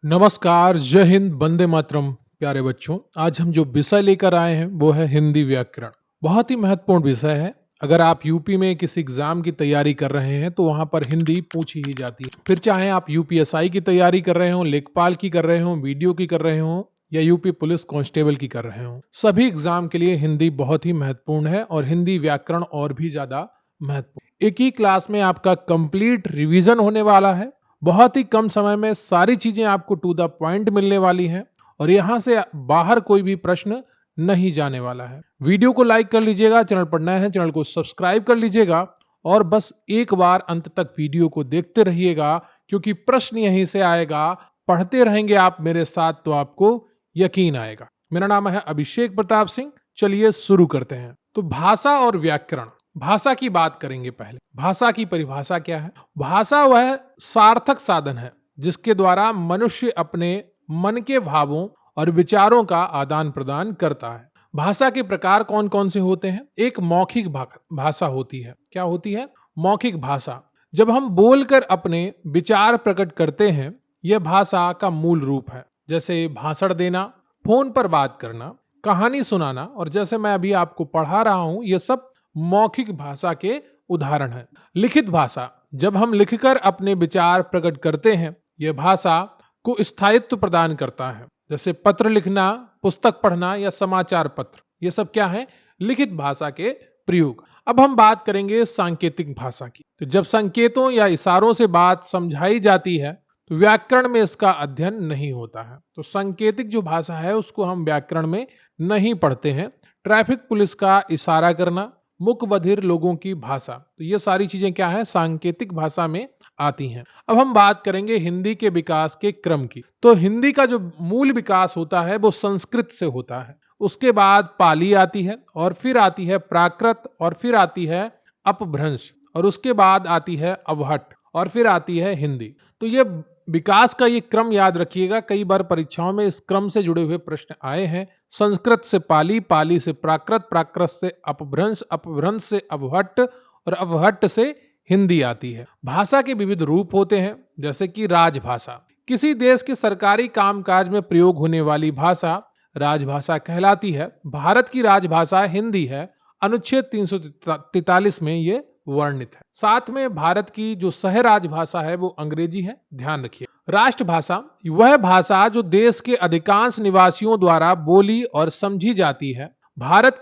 नमस्कार, जय हिंद, वंदे मातरम। प्यारे बच्चों, आज हम जो विषय लेकर आए हैं वो है हिंदी व्याकरण। बहुत ही महत्वपूर्ण विषय है। अगर आप यूपी में किसी एग्जाम की तैयारी कर रहे हैं तो वहां पर हिंदी पूछी ही जाती है। फिर चाहे आप यूपीएसआई की तैयारी कर रहे हो, लेखपाल की कर रहे हो, वीडियो की कर रहे हो या यूपी पुलिस कांस्टेबल की कर रहे हो, सभी एग्जाम के लिए हिंदी बहुत ही महत्वपूर्ण है और हिंदी व्याकरण और भी ज्यादा महत्वपूर्ण। एक ही क्लास में आपका कंप्लीट रिवीजन होने वाला है। बहुत ही कम समय में सारी चीजें आपको टू द पॉइंट मिलने वाली हैं और यहां से बाहर कोई भी प्रश्न नहीं जाने वाला है। वीडियो को लाइक कर लीजिएगा, चैनल पर नए हैं चैनल को सब्सक्राइब कर लीजिएगा और बस एक बार अंत तक वीडियो को देखते रहिएगा, क्योंकि प्रश्न यहीं से आएगा। पढ़ते रहेंगे आप मेरे साथ तो आपको यकीन आएगा। मेरा नाम है अभिषेक प्रताप सिंह। चलिए शुरू करते हैं। तो भाषा और व्याकरण, भाषा की बात करेंगे। पहले भाषा की परिभाषा क्या है? भाषा वह सार्थक साधन है जिसके द्वारा मनुष्य अपने मन के भावों और विचारों का आदान प्रदान करता है। भाषा के प्रकार कौन कौन से होते हैं? एक मौखिक भाषा होती है। क्या होती है? मौखिक भाषा। जब हम बोलकर अपने विचार प्रकट करते हैं, यह भाषा का मूल रूप है। जैसे भाषण देना, फोन पर बात करना, कहानी सुनाना और जैसे मैं अभी आपको पढ़ा रहा हूं, यह सब मौखिक भाषा के उदाहरण हैं। लिखित भाषा, जब हम लिखकर अपने विचार प्रकट करते हैं, यह भाषा को स्थायित्व प्रदान करता है। जैसे पत्र लिखना, पुस्तक पढ़ना या समाचार पत्र, ये सब क्या है? लिखित भाषा के प्रयोग। अब हम बात करेंगे सांकेतिक भाषा की। तो जब संकेतों या इशारों से बात समझाई जाती है तो व्याकरण में इसका अध्ययन नहीं होता है। तो सांकेतिक जो भाषा है उसको हम व्याकरण में नहीं पढ़ते हैं। ट्रैफिक पुलिस का इशारा करना, मुक बधिर लोगों की भाषा, तो ये सारी चीजें क्या है? सांकेतिक भाषा में आती हैं। अब हम बात करेंगे हिंदी के विकास के क्रम की। तो हिंदी का जो मूल विकास होता है वो संस्कृत से होता है। उसके बाद पाली आती है और फिर आती है प्राकृत और फिर आती है अपभ्रंश और उसके बाद आती है अवहट और फिर आती है हिंदी। तो ये विकास का ये क्रम याद रखिएगा। कई बार परीक्षाओं में इस क्रम से जुड़े हुए प्रश्न आए हैं। संस्कृत से पाली, पाली से प्राकृत, प्राकृत से अपभ्रंश, अपभ्रंश से अवहट्ट और अवहट्ट से हिंदी आती है। भाषा के विविध रूप होते हैं, जैसे कि राजभाषा। किसी देश के सरकारी कामकाज में प्रयोग होने वाली भाषा राजभाषा कहलाती है। भारत की राजभाषा हिंदी है। अनुच्छेद 343 में ये वर्णित है। साथ में भारत की जो सह राजभाषा है वो अंग्रेजी है, ध्यान रखिए। राष्ट्रभाषा वह भाषा जो देश के अधिकांश निवासियों द्वारा बोली और समझी जाती है। भारत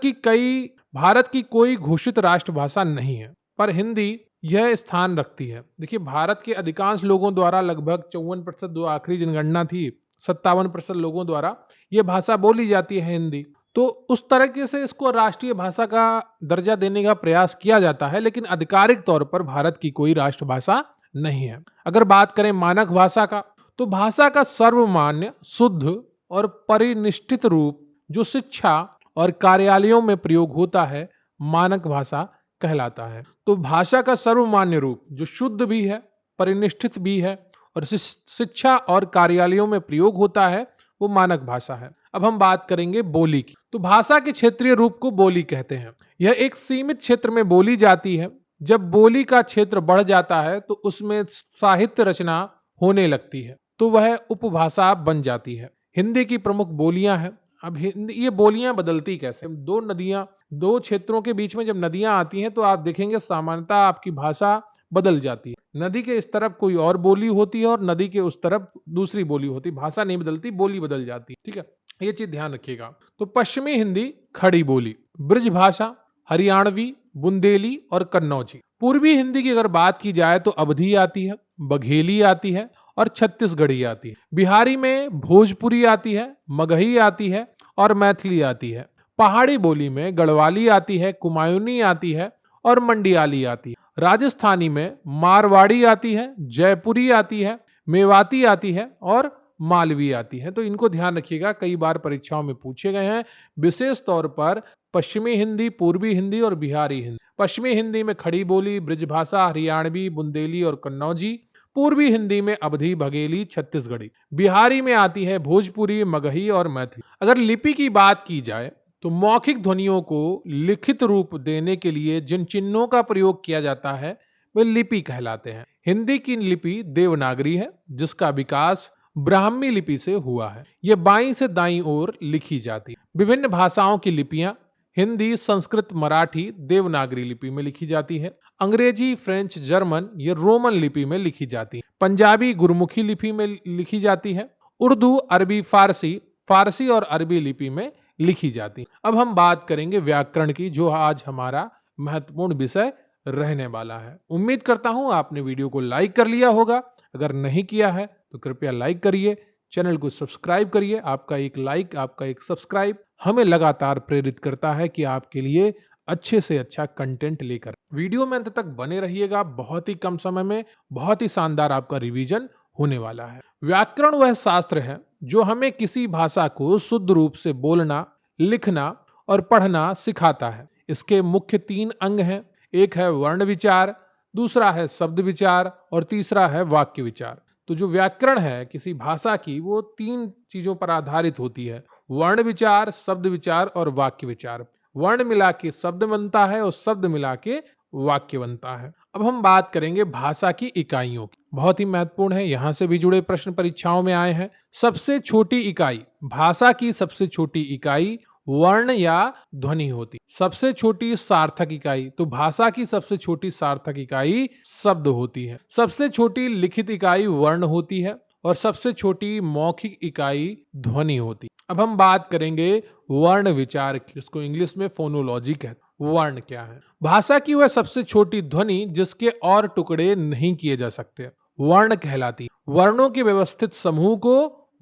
की कोई घोषित राष्ट्रभाषा नहीं है, पर हिंदी यह स्थान रखती है। देखिए, भारत के अधिकांश लोगों द्वारा, लगभग 54%, जो आखिरी जनगणना थी 57% लोगों द्वारा यह भाषा बोली जाती है हिंदी। तो उस तरीके से इसको राष्ट्रीय भाषा का दर्जा देने का प्रयास किया जाता है, लेकिन आधिकारिक तौर पर भारत की कोई राष्ट्रभाषा नहीं है। अगर बात करें मानक भाषा का, तो भाषा का सर्वमान्य, शुद्ध और परिनिष्ठित रूप जो शिक्षा और कार्यालयों में प्रयोग होता है, मानक भाषा कहलाता है। तो भाषा का सर्वमान्य रूप जो शुद्ध भी है, परिनिष्ठित भी है और शिक्षा और कार्यालयों में प्रयोग होता है, वो मानक भाषा है। अब हम बात करेंगे बोली की। तो भाषा के क्षेत्रीय रूप को बोली कहते हैं। यह एक सीमित क्षेत्र में बोली जाती है। जब बोली का क्षेत्र बढ़ जाता है तो उसमें साहित्य रचना होने लगती है, तो वह उपभाषा बन जाती है। हिंदी की प्रमुख बोलियां हैं। अब हिंदी, ये बोलियां बदलती कैसे? दो नदियां, दो क्षेत्रों के बीच में जब नदियां आती हैं तो आप देखेंगे सामान्यतः आपकी भाषा बदल जाती है। नदी के इस तरफ कोई और बोली होती है और नदी के उस तरफ दूसरी बोली होती है। भाषा नहीं बदलती, बोली बदल जाती है। ठीक है, ये चीज ध्यान रखिएगा। तो पश्चिमी हिंदी खड़ी बोली, ब्रज भाषा, हरियाणवी, बुंदेली और कन्नौजी। पूर्वी हिंदी की अगर बात की जाए तो अवधी आती है, बघेली आती है और छत्तीसगढ़ी आती है। बिहारी में भोजपुरी आती है, मगही आती है और मैथिली आती है। पहाड़ी बोली में गढ़वाली आती है, कुमायूनी आती है और मंडियाली आती है। राजस्थानी में मारवाड़ी आती है, जयपुरी आती है, मेवाती आती है और मालवी आती है। तो इनको ध्यान रखिएगा, कई बार परीक्षाओं में पूछे गए हैं। विशेष तौर पर पश्चिमी हिंदी, पूर्वी हिंदी और बिहारी हिंदी। पश्चिमी हिंदी में खड़ी बोली, ब्रिजभाषा, हरियाणवी, बुंदेली और कन्नौजी। पूर्वी हिंदी में अवधी, बघेली, छत्तीसगढ़ी। बिहारी में आती है भोजपुरी, मगही और मैथिली। अगर लिपि की बात की जाए तो मौखिक ध्वनियों को लिखित रूप देने के लिए जिन चिन्हों का प्रयोग किया जाता है वे लिपि कहलाते हैं। हिंदी की लिपि देवनागरी है, जिसका विकास ब्राह्मी लिपि से हुआ है। यह बाईं से दाईं ओर लिखी जाती है। विभिन्न भाषाओं की लिपियां हिंदी, संस्कृत, मराठी, देवनागरी लिपि में लिखी जाती है। अंग्रेजी, फ्रेंच, जर्मन ये रोमन लिपि में लिखी जाती है। पंजाबी गुरमुखी लिपि में लिखी जाती है। उर्दू, अरबी, फारसी, फारसी और अरबी लिपि में लिखी जाती है। अब हम बात करेंगे व्याकरण की, जो आज हमारा महत्वपूर्ण विषय रहने वाला है। उम्मीद करता हूं आपने वीडियो को लाइक कर लिया होगा। अगर नहीं किया है तो कृपया लाइक करिए, चैनल को सब्सक्राइब करिए। आपका एक लाइक, आपका एक सब्सक्राइब हमें लगातार प्रेरित करता है कि आपके लिए अच्छे से अच्छा कंटेंट लेकर। वीडियो में अंत तक बने रहिएगा। बहुत ही कम समय में बहुत ही शानदार आपका रिवीजन होने वाला है। व्याकरण वह शास्त्र है जो हमें किसी भाषा को शुद्ध रूप से बोलना, लिखना और पढ़ना सिखाता है। इसके मुख्य 3 अंग हैं। एक है वर्ण विचार, दूसरा है शब्द विचार और तीसरा है वाक्य विचार। तो जो व्याकरण है किसी भाषा की, वो 3 चीजों पर आधारित होती है: वर्ण विचार, शब्द विचार और वाक्य विचार। वर्ण मिला के शब्द बनता है और शब्द मिला के वाक्य बनता है। अब हम बात करेंगे भाषा की इकाइयों की। बहुत ही महत्वपूर्ण है, यहां से भी जुड़े प्रश्न परीक्षाओं में आए हैं। सबसे छोटी इकाई, भाषा की सबसे छोटी इकाई वर्ण या ध्वनि होती। सबसे छोटी सार्थक इकाई, तो भाषा की सबसे छोटी सार्थक इकाई शब्द होती है। सबसे छोटी लिखित इकाई वर्ण होती है और सबसे छोटी मौखिक इकाई ध्वनि होती है। अब हम बात करेंगे वर्ण विचार की, जिसको इंग्लिश में फोनोलॉजी कहते हैं। वर्ण क्या है? भाषा की वह सबसे छोटी ध्वनि जिसके और टुकड़े नहीं किए जा सकते, वर्ण कहलाती है। वर्णों के व्यवस्थित समूह को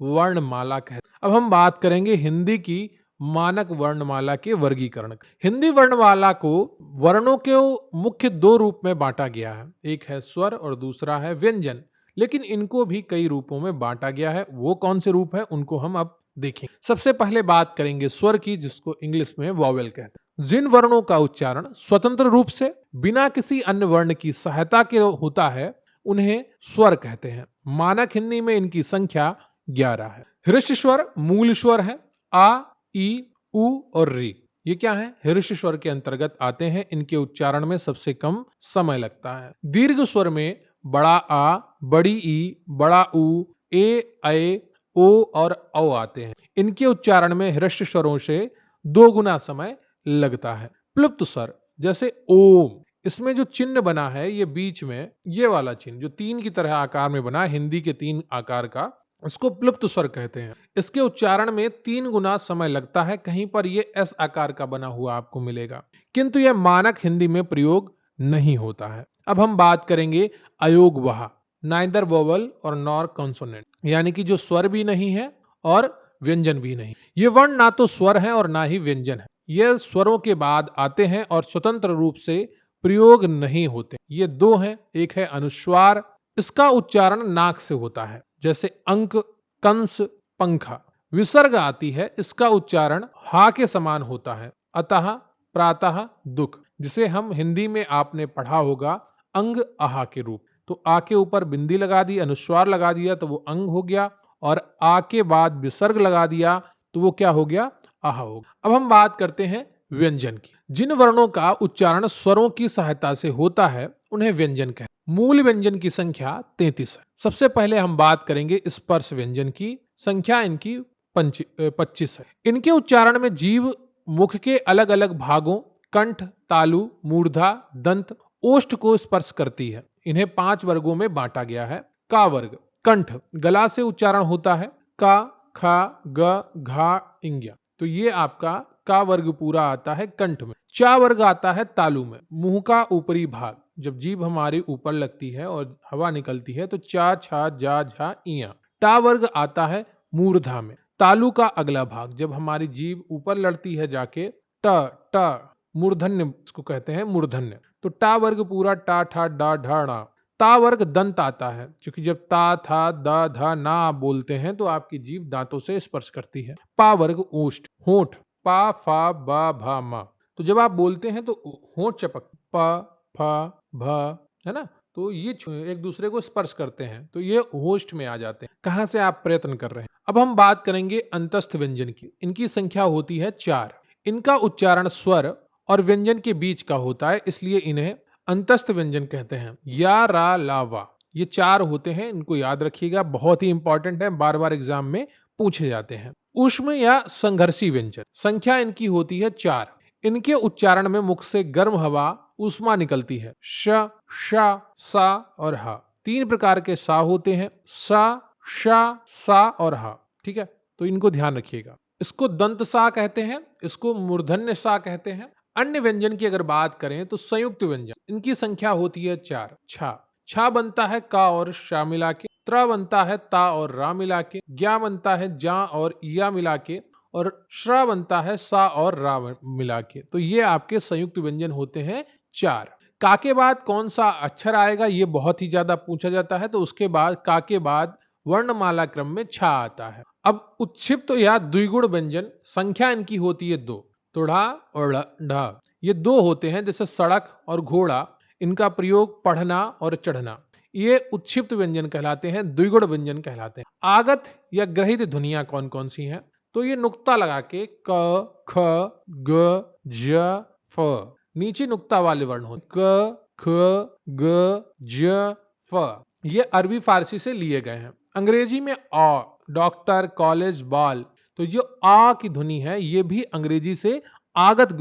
वर्णमाला कहते हैं। अब हम बात करेंगे हिंदी की मानक वर्णमाला के वर्गीकरण। हिंदी वर्णमाला को वर्णों के मुख्य 2 रूप में बांटा गया है। एक है स्वर और दूसरा है व्यंजन, लेकिन इनको भी कई रूपों में बांटा गया है। वो कौन से रूप है उनको हम अब देखें। सबसे पहले बात करेंगे स्वर की, जिसको इंग्लिश में वॉवेल कहते हैं। जिन वर्णों का उच्चारण स्वतंत्र रूप से बिना किसी अन्य वर्ण की सहायता के होता है, उन्हें स्वर कहते हैं। मानक हिंदी में इनकी संख्या 11 है। हृष्ट स्वर मूल स्वर है। आ, ई, उ और री ये क्या है? हृष्ट स्वर के अंतर्गत आते हैं। इनके उच्चारण में सबसे कम समय लगता है। दीर्घ स्वर में बड़ा आ, बड़ी ई, बड़ा उ, ए, ओ और औ आते हैं। इनके उच्चारण में हृष्ट स्वरों से 2 गुना समय लगता है। प्लुप्त स्वर जैसे ओम, इसमें जो चिन्ह बना है, ये बीच में ये वाला चिन्ह जो 3 की तरह आकार में बना है, हिंदी के 3 आकार का, इसको प्लुप्त स्वर कहते हैं। इसके उच्चारण में 3 गुना समय लगता है। कहीं पर ये एस आकार का बना हुआ आपको मिलेगा, किंतु यह मानक हिंदी में प्रयोग नहीं होता है। अब हम बात करेंगे अयोग वहा, नाइदर वोवल और नॉर कॉन्सोनेंट, यानी कि जो स्वर भी नहीं है और व्यंजन भी नहीं। ये वर्ण ना तो स्वर है और ना ही व्यंजन है। ये स्वरों के बाद आते हैं और स्वतंत्र रूप से प्रयोग नहीं होते। ये 2 हैं। एक है अनुस्वार, इसका उच्चारण नाक से होता है, जैसे अंक, कंस, पंखा। विसर्ग आती है, इसका उच्चारण हा के समान होता है, अतः, प्रातः, दुख, जिसे हम हिंदी में आपने पढ़ा होगा अंग आहा के रूप। तो आ के ऊपर बिंदी लगा दी, अनुस्वार लगा दिया तो वो अंग हो गया, और आ के बाद विसर्ग लगा दिया तो वो क्या हो गया? आहा हो गया। अब हम बात करते हैं व्यंजन की। जिन वर्णों का उच्चारण स्वरों की सहायता से होता है उन्हें व्यंजन कहते हैं। मूल व्यंजन की संख्या 33 है। सबसे पहले हम बात करेंगे स्पर्श व्यंजन की। संख्या इनकी 25 है। इनके उच्चारण में जीभ मुख के अलग अलग भागों कंठ, तालु, मूर्धा, दंत, ओष्ठ को स्पर्श करती है। इन्हें 5 वर्गों में बांटा गया है। का वर्ग, कंठ, गला से उच्चारण होता है। का, खा, ग, घा, इंग्या, तो ये आपका का वर्ग पूरा आता है कंठ में। चा वर्ग आता है तालु में, मुंह का ऊपरी भाग। जब जीभ हमारी ऊपर लगती है और हवा निकलती है तो चा, छा, जा, झा, इया। टा वर्ग आता है मूर्धा में, तालु का अगला भाग। जब हमारी जीभ ऊपर लड़ती है जाके ट, ट, मूर्धन्य, इसको कहते हैं मूर्धन्य। तो टा वर्ग पूरा टा, ठा, डा, ढा, णा। ता वर्ग दंत आता है, क्योंकि जब ता, था, दा, धा, ना आप बोलते हैं तो आपकी जीभ दांतों से स्पर्श करती है। पा वर्ग ओष्ठ, होंठ, पा, फा, बा, भा, मा। तो जब आप बोलते हैं तो होंठ चपक, प, फ, भ, है ना, तो ये एक दूसरे को स्पर्श करते हैं, तो ये होष्ठ में आ जाते हैं। कहां से आप प्रयत्न कर रहे हैं। अब हम बात करेंगे अंतस्थ व्यंजन की। इनकी संख्या होती है 4। इनका उच्चारण स्वर और व्यंजन के बीच का होता है, इसलिए इन्हें अंतस्थ व्यंजन कहते हैं। या, रा, ला, वा। ये 4 होते हैं, इनको याद रखिएगा, बहुत ही इंपॉर्टेंट है, बार-बार एग्जाम में पूछे जाते हैं। ऊष्म या संघर्षी व्यंजन, संख्या इनकी होती है 4। इनके उच्चारण में मुख से गर्म हवा, ऊष्मा निकलती है। श, श, सा और हा। 3 प्रकार के सा होते हैं, सा, श, सा और हा। ठीक है, तो इनको ध्यान रखिएगा। इसको दंत सा कहते हैं, इसको मूर्धन्य सा कहते हैं। अन्य व्यंजन की अगर बात करें तो संयुक्त व्यंजन, इनकी संख्या होती है 4। छा, छा बनता है का और शा मिला के, त्र बनता है ता और रा मिला के, ज्ञा बनता है जा और या मिला के, और श्रा बनता है सा और रा मिला के। तो ये आपके संयुक्त व्यंजन होते हैं 4। का के बाद कौन सा अक्षर आएगा, ये बहुत ही ज्यादा पूछा जाता है, तो उसके बाद का के बाद वर्णमाला क्रम में छा आता है। अब उत्क्षिप्त या द्विगुण व्यंजन, संख्या इनकी होती है 2। तो ढा और ढा, ये 2 होते हैं। जैसे सड़क और घोड़ा, इनका प्रयोग पढ़ना और चढ़ना, ये उत्क्षिप्त व्यंजन कहलाते हैं, द्विगुण व्यंजन कहलाते हैं। आगत या ग्रहित ध्वनियां कौन कौन सी हैं, तो ये नुक्ता लगा के क, ख, ग, ज, फ, नीचे नुक्ता वाले वर्ण होते, क, ख, ग, ज, फ, ये अरबी फारसी से लिए गए हैं। अंग्रेजी में आ, डॉक्टर, कॉलेज, बाल, तो जो आ की ध्वनि है ये भी अंग्रेजी से आगत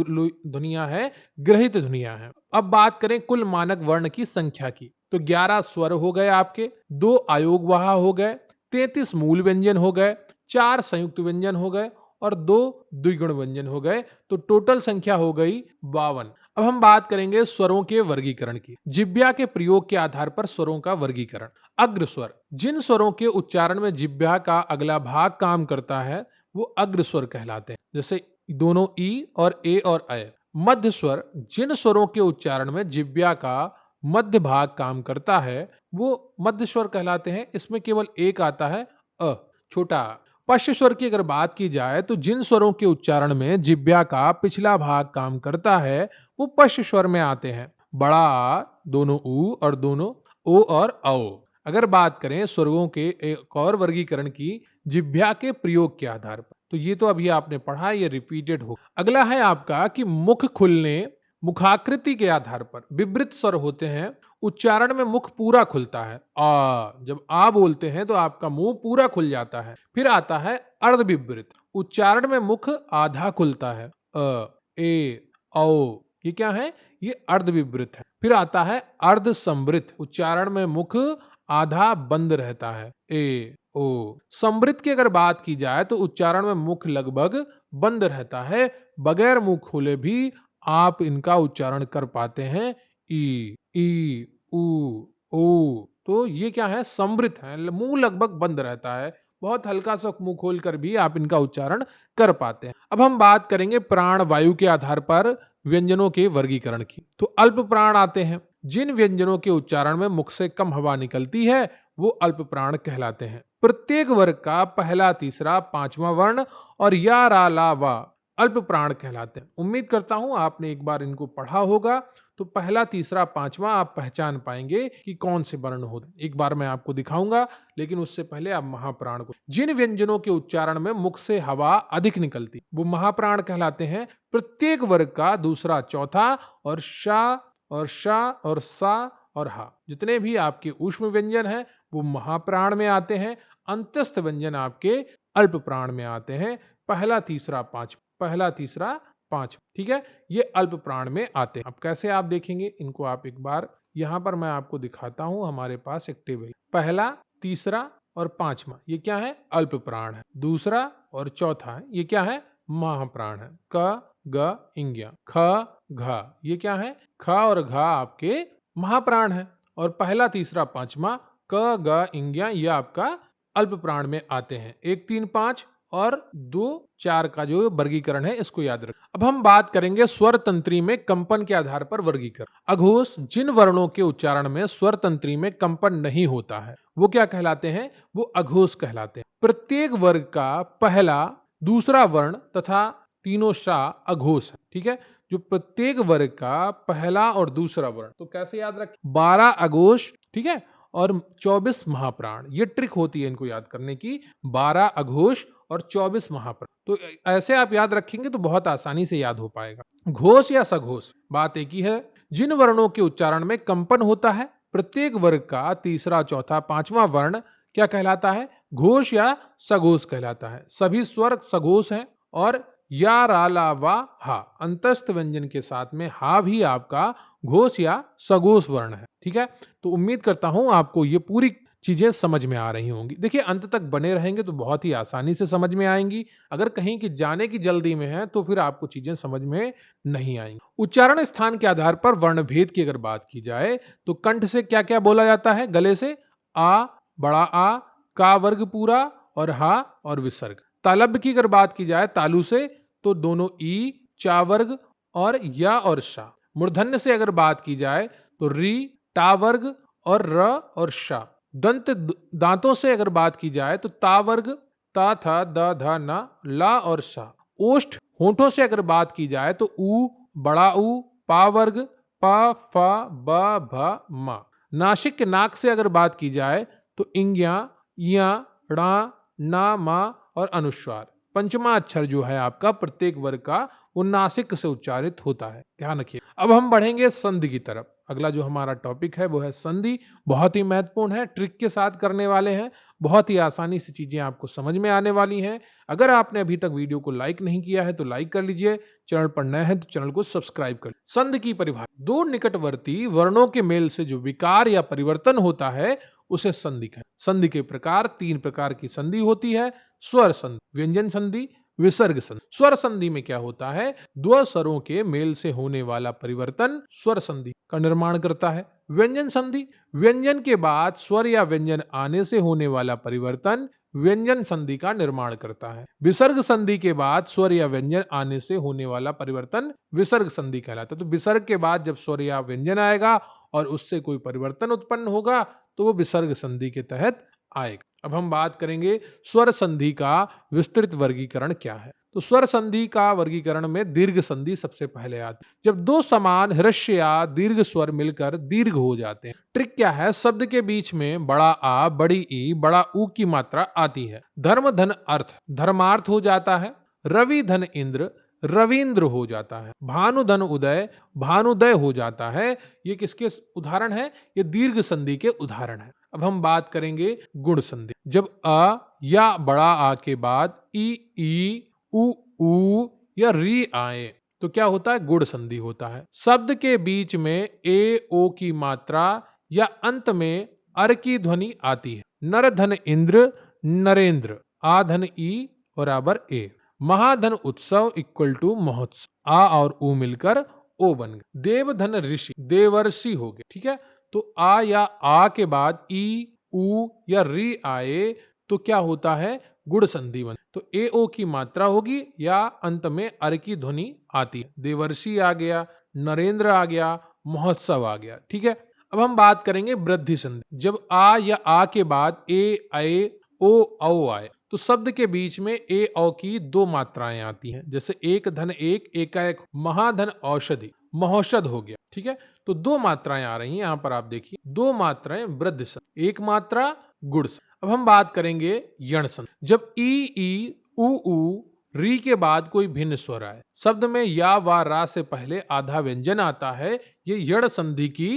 ध्वनिया है, ग्रहित ध्वनिया है। अब बात करें कुल मानक वर्ण की संख्या की, तो 11 स्वर हो गए आपके, 2 आयोग वहा हो गए, 33 मूल व्यंजन हो गए, 4 संयुक्त व्यंजन हो गए और 2 द्विगुण व्यंजन हो गए। तो टोटल संख्या हो गई 52। अब हम बात करेंगे स्वरों के वर्गीकरण की। जिह्वा के प्रयोग के आधार पर स्वरों का वर्गीकरण। अग्र स्वर, जिन स्वरों के उच्चारण में जिह्वा का अगला भाग काम करता है वो अग्र स्वर कहलाते हैं। जैसे दोनों ई और ए और अय। मध्य स्वर, जिन स्वरों के उच्चारण में जिह्वा का मध्य भाग काम करता है वो मध्य स्वर कहलाते हैं। इसमें केवल एक आता है, अ, छोटा आ। पश्च स्वर की अगर बात की जाए तो जिन स्वरों के उच्चारण में जिह्वा का पिछला भाग काम करता है वो पश्च स्वर में आते हैं। बड़ा आ, दोनों ऊ और दोनों ओ और औ। अगर बात करें स्वरों के एक और वर्गीकरण की जिह्वा के प्रयोग के आधार पर, तो ये तो अभी आपने पढ़ा, ये रिपीटेड हो। अगला है आपका कि मुख खुलने, मुखाकृति के आधार पर विवृत स्वर होते हैं। उच्चारण में मुख पूरा खुलता है, आ, जब आ बोलते हैं तो आपका मुंह पूरा खुल जाता है। फिर आता है अर्धविवृत, उच्चारण में मुख आधा खुलता है, अ, ए, औ, ये क्या है, ये अर्धविवृत है। फिर आता है अर्ध संवृत, उच्चारण में मुख आधा बंद रहता है, ए, ओ। संवृत की अगर बात की जाए तो उच्चारण में मुख लगभग बंद रहता है, बगैर मुंह खोले भी आप इनका उच्चारण कर पाते हैं, ई, ऊ, ओ। तो ये क्या है, संवृत है, मुंह लगभग बंद रहता है, बहुत हल्का सा मुंह खोल कर भी आप इनका उच्चारण कर पाते हैं। अब हम बात करेंगे प्राण वायु के आधार पर व्यंजनों के वर्गीकरण की। तो अल्प प्राण आते हैं, जिन व्यंजनों के उच्चारण में मुख से कम हवा निकलती है वो अल्प प्राण कहलाते हैं। प्रत्येक वर्ग का पहला, तीसरा, पांचवा वर्ण और या, रा, ला, वा अल्प प्राण कहलाते हैं। उम्मीद करता हूं आपने एक बार इनको पढ़ा होगा, तो पहला, तीसरा, पांचवा आप पहचान पाएंगे कि कौन से वर्ण होते। एक बार मैं आपको दिखाऊंगा, लेकिन उससे पहले आप महाप्राण को, जिन व्यंजनों के उच्चारण में मुख से हवा अधिक निकलती वो महाप्राण कहलाते हैं। प्रत्येक वर्ग का दूसरा, चौथा और शा और शा और सा और हा, जितने भी आपके ऊष्म व्यंजन हैं वो महाप्राण में आते हैं। अंतस्थ व्यंजन आपके अल्प प्राण में आते हैं। पहला, तीसरा, पांच, पहला, तीसरा, पांच, ठीक है, ये अल्प प्राण में आते हैं। अब कैसे आप देखेंगे इनको, आप एक बार यहां पर मैं आपको दिखाता हूं। हमारे पास एक टेबल, पहला, तीसरा और पांचवा ये क्या है, अल्प प्राण है। दूसरा और चौथा है, ये क्या है, महाप्राण है। क, ग, इंग्या, ख, घ, ये क्या है, ख और घ आपके महाप्राण है। और पहला, तीसरा, पांचवा, क, ग, इंग्या, ये आपका अल्प प्राण में आते हैं। 1, 3, 5 और 2, 4 का जो वर्गीकरण है इसको याद रखें। अब हम बात करेंगे स्वर तंत्री में कंपन के आधार पर वर्गीकरण। अघोष, जिन वर्णों के उच्चारण में स्वर तंत्री में कंपन नहीं होता है वो क्या कहलाते हैं, वो अघोष कहलाते हैं। प्रत्येक वर्ग का पहला, दूसरा वर्ण तथा तीनों शा अघोष है, ठीक है। जो प्रत्येक वर्ग का पहला और दूसरा वर्ण, तो कैसे याद रखें, 12 अघोष, ठीक है, और 24 महाप्राण। ये ट्रिक होती है इनको याद करने की, 12 अघोष और 24 महाप्राण। तो ऐसे आप याद रखेंगे तो बहुत आसानी से याद हो पाएगा। घोष या सघोष, बात एक ही है। जिन वर्णों के उच्चारण में कंपन होता है प्रत्येक वर्ग का तीसरा, चौथा, पांचवा वर्ण क्या कहलाता है? घोष या सघोष कहलाता है। सभी स्वर सघोष हैं और या, रा, ला, वा, हा अंतस्थ व्यंजन के साथ में हा भी आपका घोष या सघोष वर्ण है। ठीक है, तो उम्मीद करता हूं आपको ये पूरी चीजें समझ में आ रही होंगी। देखिए, अंत तक बने रहेंगे तो बहुत ही आसानी से समझ में आएंगी। अगर कहीं की जाने की जल्दी में है तो फिर आपको चीजें समझ में नहीं आएंगी। उच्चारण स्थान के आधार पर वर्ण भेद की अगर बात की जाए तो कंठ से क्या क्या बोला जाता है? गले से आ, बड़ा आ, का वर्ग पूरा और हा और विसर्ग। तालब्य की अगर बात की जाए तालु से तो दोनों ई, चा वर्ग और या और शा। मूर्धन्य से अगर बात की जाए तो री, टा वर्ग और र और शा। दांतों से अगर बात की जाए तो ता वर्ग, ता, था, द, ध, न, ला और सा। ओष्ठ होठों से अगर बात की जाए तो ऊ, बड़ा ऊ, पा वर्ग, प, फ, ब, भ, म। नासिक के नाक से अगर बात की जाए तो इंग्या, या, ड़ा, ना, मा और अनुस्वार। पंचमा अक्षर जो है आपका प्रत्येक वर्ग का वो नासिक से उच्चारित होता है, ध्यान रखिए। अब हम बढ़ेंगे संधि की तरफ। अगला जो हमारा टॉपिक है वो है संधि। बहुत ही महत्वपूर्ण है, ट्रिक के साथ करने वाले हैं, बहुत ही आसानी से चीजें आपको समझ में आने वाली हैं। अगर आपने अभी तक वीडियो को लाइक नहीं किया है तो लाइक कर लीजिए, चैनल पर नए हैं तो चैनल को सब्सक्राइब कर लीजिए। संधि की परिभाषा, दो निकटवर्ती वर्णों के मेल से जो विकार या परिवर्तन होता है उसे संधि कहते हैं। संधि के प्रकार, तीन प्रकार की संधि होती है। स्वर संधि, व्यंजन संधि, विसर्ग संधि। स्वर संधि में क्या होता है? दो स्वरों के मेल से होने वाला परिवर्तन स्वर संधि का निर्माण करता है। व्यंजन संधि, व्यंजन के बाद स्वर या व्यंजन आने से होने वाला परिवर्तन व्यंजन संधि का निर्माण करता है। विसर्ग संधि के बाद स्वर या व्यंजन आने से होने वाला परिवर्तन विसर्ग संधि कहलाता है। तो विसर्ग के बाद जब स्वर या व्यंजन आएगा और उससे कोई परिवर्तन उत्पन्न होगा तो वो विसर्ग संधि के तहत आएगा। अब हम बात करेंगे स्वर संधि का विस्तृत वर्गीकरण क्या है। तो स्वर संधि का वर्गीकरण में दीर्घ संधि सबसे पहले आती है, जब दो समान ह्रस्व या दीर्घ स्वर मिलकर दीर्घ हो जाते हैं। ट्रिक क्या है? शब्द के बीच में बड़ा आ, बड़ी ई, बड़ा ऊ की मात्रा आती है। धर्म धन अर्थ, धर्मार्थ हो जाता है। रवि धन इंद्र, रविंद्र हो जाता है। भानुधन उदय, भानुदय हो जाता है। ये किसके उदाहरण है? ये दीर्घ संधि के उदाहरण है। अब हम बात करेंगे गुण संधि। जब अ या बड़ा आ के बाद ई, उ या री आए तो क्या होता है? गुण संधि होता है। शब्द के बीच में ए, ओ की मात्रा या अंत में अर की ध्वनि आती है। नर धन इंद्र, नरेंद्र। आ धन ई बराबर ए। महाधन उत्सव इक्वल टू महोत्सव। आ और उ मिलकर ओ बन गए। देवधन ऋषि, देवर्षि हो गए। ठीक है, तो आ या आ के बाद ई, उ या री आए तो क्या होता है? गुण संधि बन। तो ए ओ की मात्रा होगी या अंत में अर की ध्वनि आती है। देवर्षि आ गया, नरेंद्र आ गया, महोत्सव आ गया। ठीक है, अब हम बात करेंगे वृद्धि संधि। जब आ या आ के बाद ए, ऐ, ओ, औ आए तो शब्द के बीच में ए, औ की दो मात्राएं आती हैं। जैसे एक धन एक, एकाएक महाधन औषधि, महोषध हो गया। ठीक है, तो दो मात्राएं आ रही हैं यहां पर, आप देखिए दो मात्राएं वृद्धि संधि, एक मात्रा गुण संधि। अब हम बात करेंगे यण संधि। जब ई, उ, री के बाद कोई भिन्न स्वर आए, शब्द में या व रा से पहले आधा व्यंजन आता है, ये यण संधि की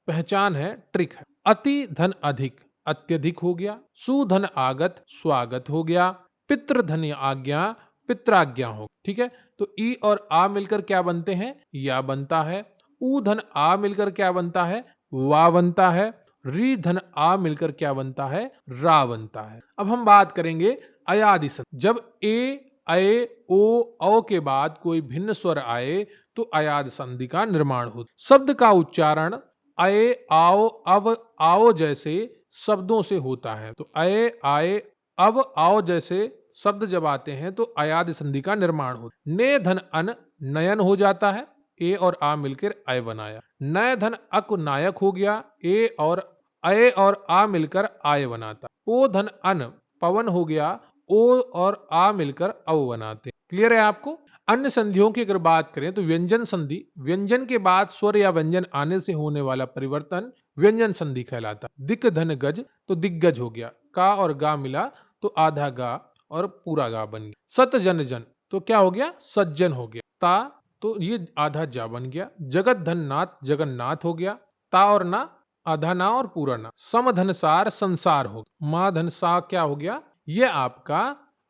पहचान है, ट्रिक है। अति धन अधिक, अत्यधिक हो गया। सुधन आगत, स्वागत हो गया। पितृ धन आज्ञा, पित्राज्ञा हो। ठीक है, तो ई और आ मिलकर क्या बनते हैं? या बनता है। ऊ धन आ मिलकर क्या बनता है? वा बनता है। री धन आ मिलकर क्या बनता है? रा बनता है। अब हम बात करेंगे अयादि संधि। जब ए, ऐ, ओ, औ के बाद कोई भिन्न स्वर आए तो अयाद संधि का निर्माण होता। शब्द का उच्चारण ऐ, आओ, अब, आओ जैसे शब्दों से होता है। तो ऐ, आए, अब, आओ जैसे शब्द जब आते हैं तो अयाद संधि का निर्माण होता। ने धन अन, नयन हो जाता है। ए और आ मिलकर अय बनाया। नय धन अक, नायक हो गया। ए और अय और आ मिलकर आय बनाता। ओ धन अन, पवन हो गया। ओ और आ मिलकर अव बनाते। क्लियर है आपको? अन्य संधियों की अगर बात करें तो व्यंजन संधि, व्यंजन के बाद स्वर या व्यंजन आने से होने वाला परिवर्तन व्यंजन संधि कहलाता। दिक धन गज, तो दिग्गज हो गया। का और गा मिला तो आधा गा और पूरा गा बन गया। सत जन जन, तो क्या हो गया? सज्जन हो गया। ता, तो ये आधा जा बन गया। जगत धन नाथ, जगन्नाथ हो गया। ता और ना अधना और पूरा समधनसार संसार हो। माँ धन सा क्या हो गया, ये आपका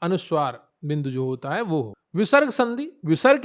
अनुस्वार बिंदु जो होता है वो हो। विसर्ग संधि, विसर्ग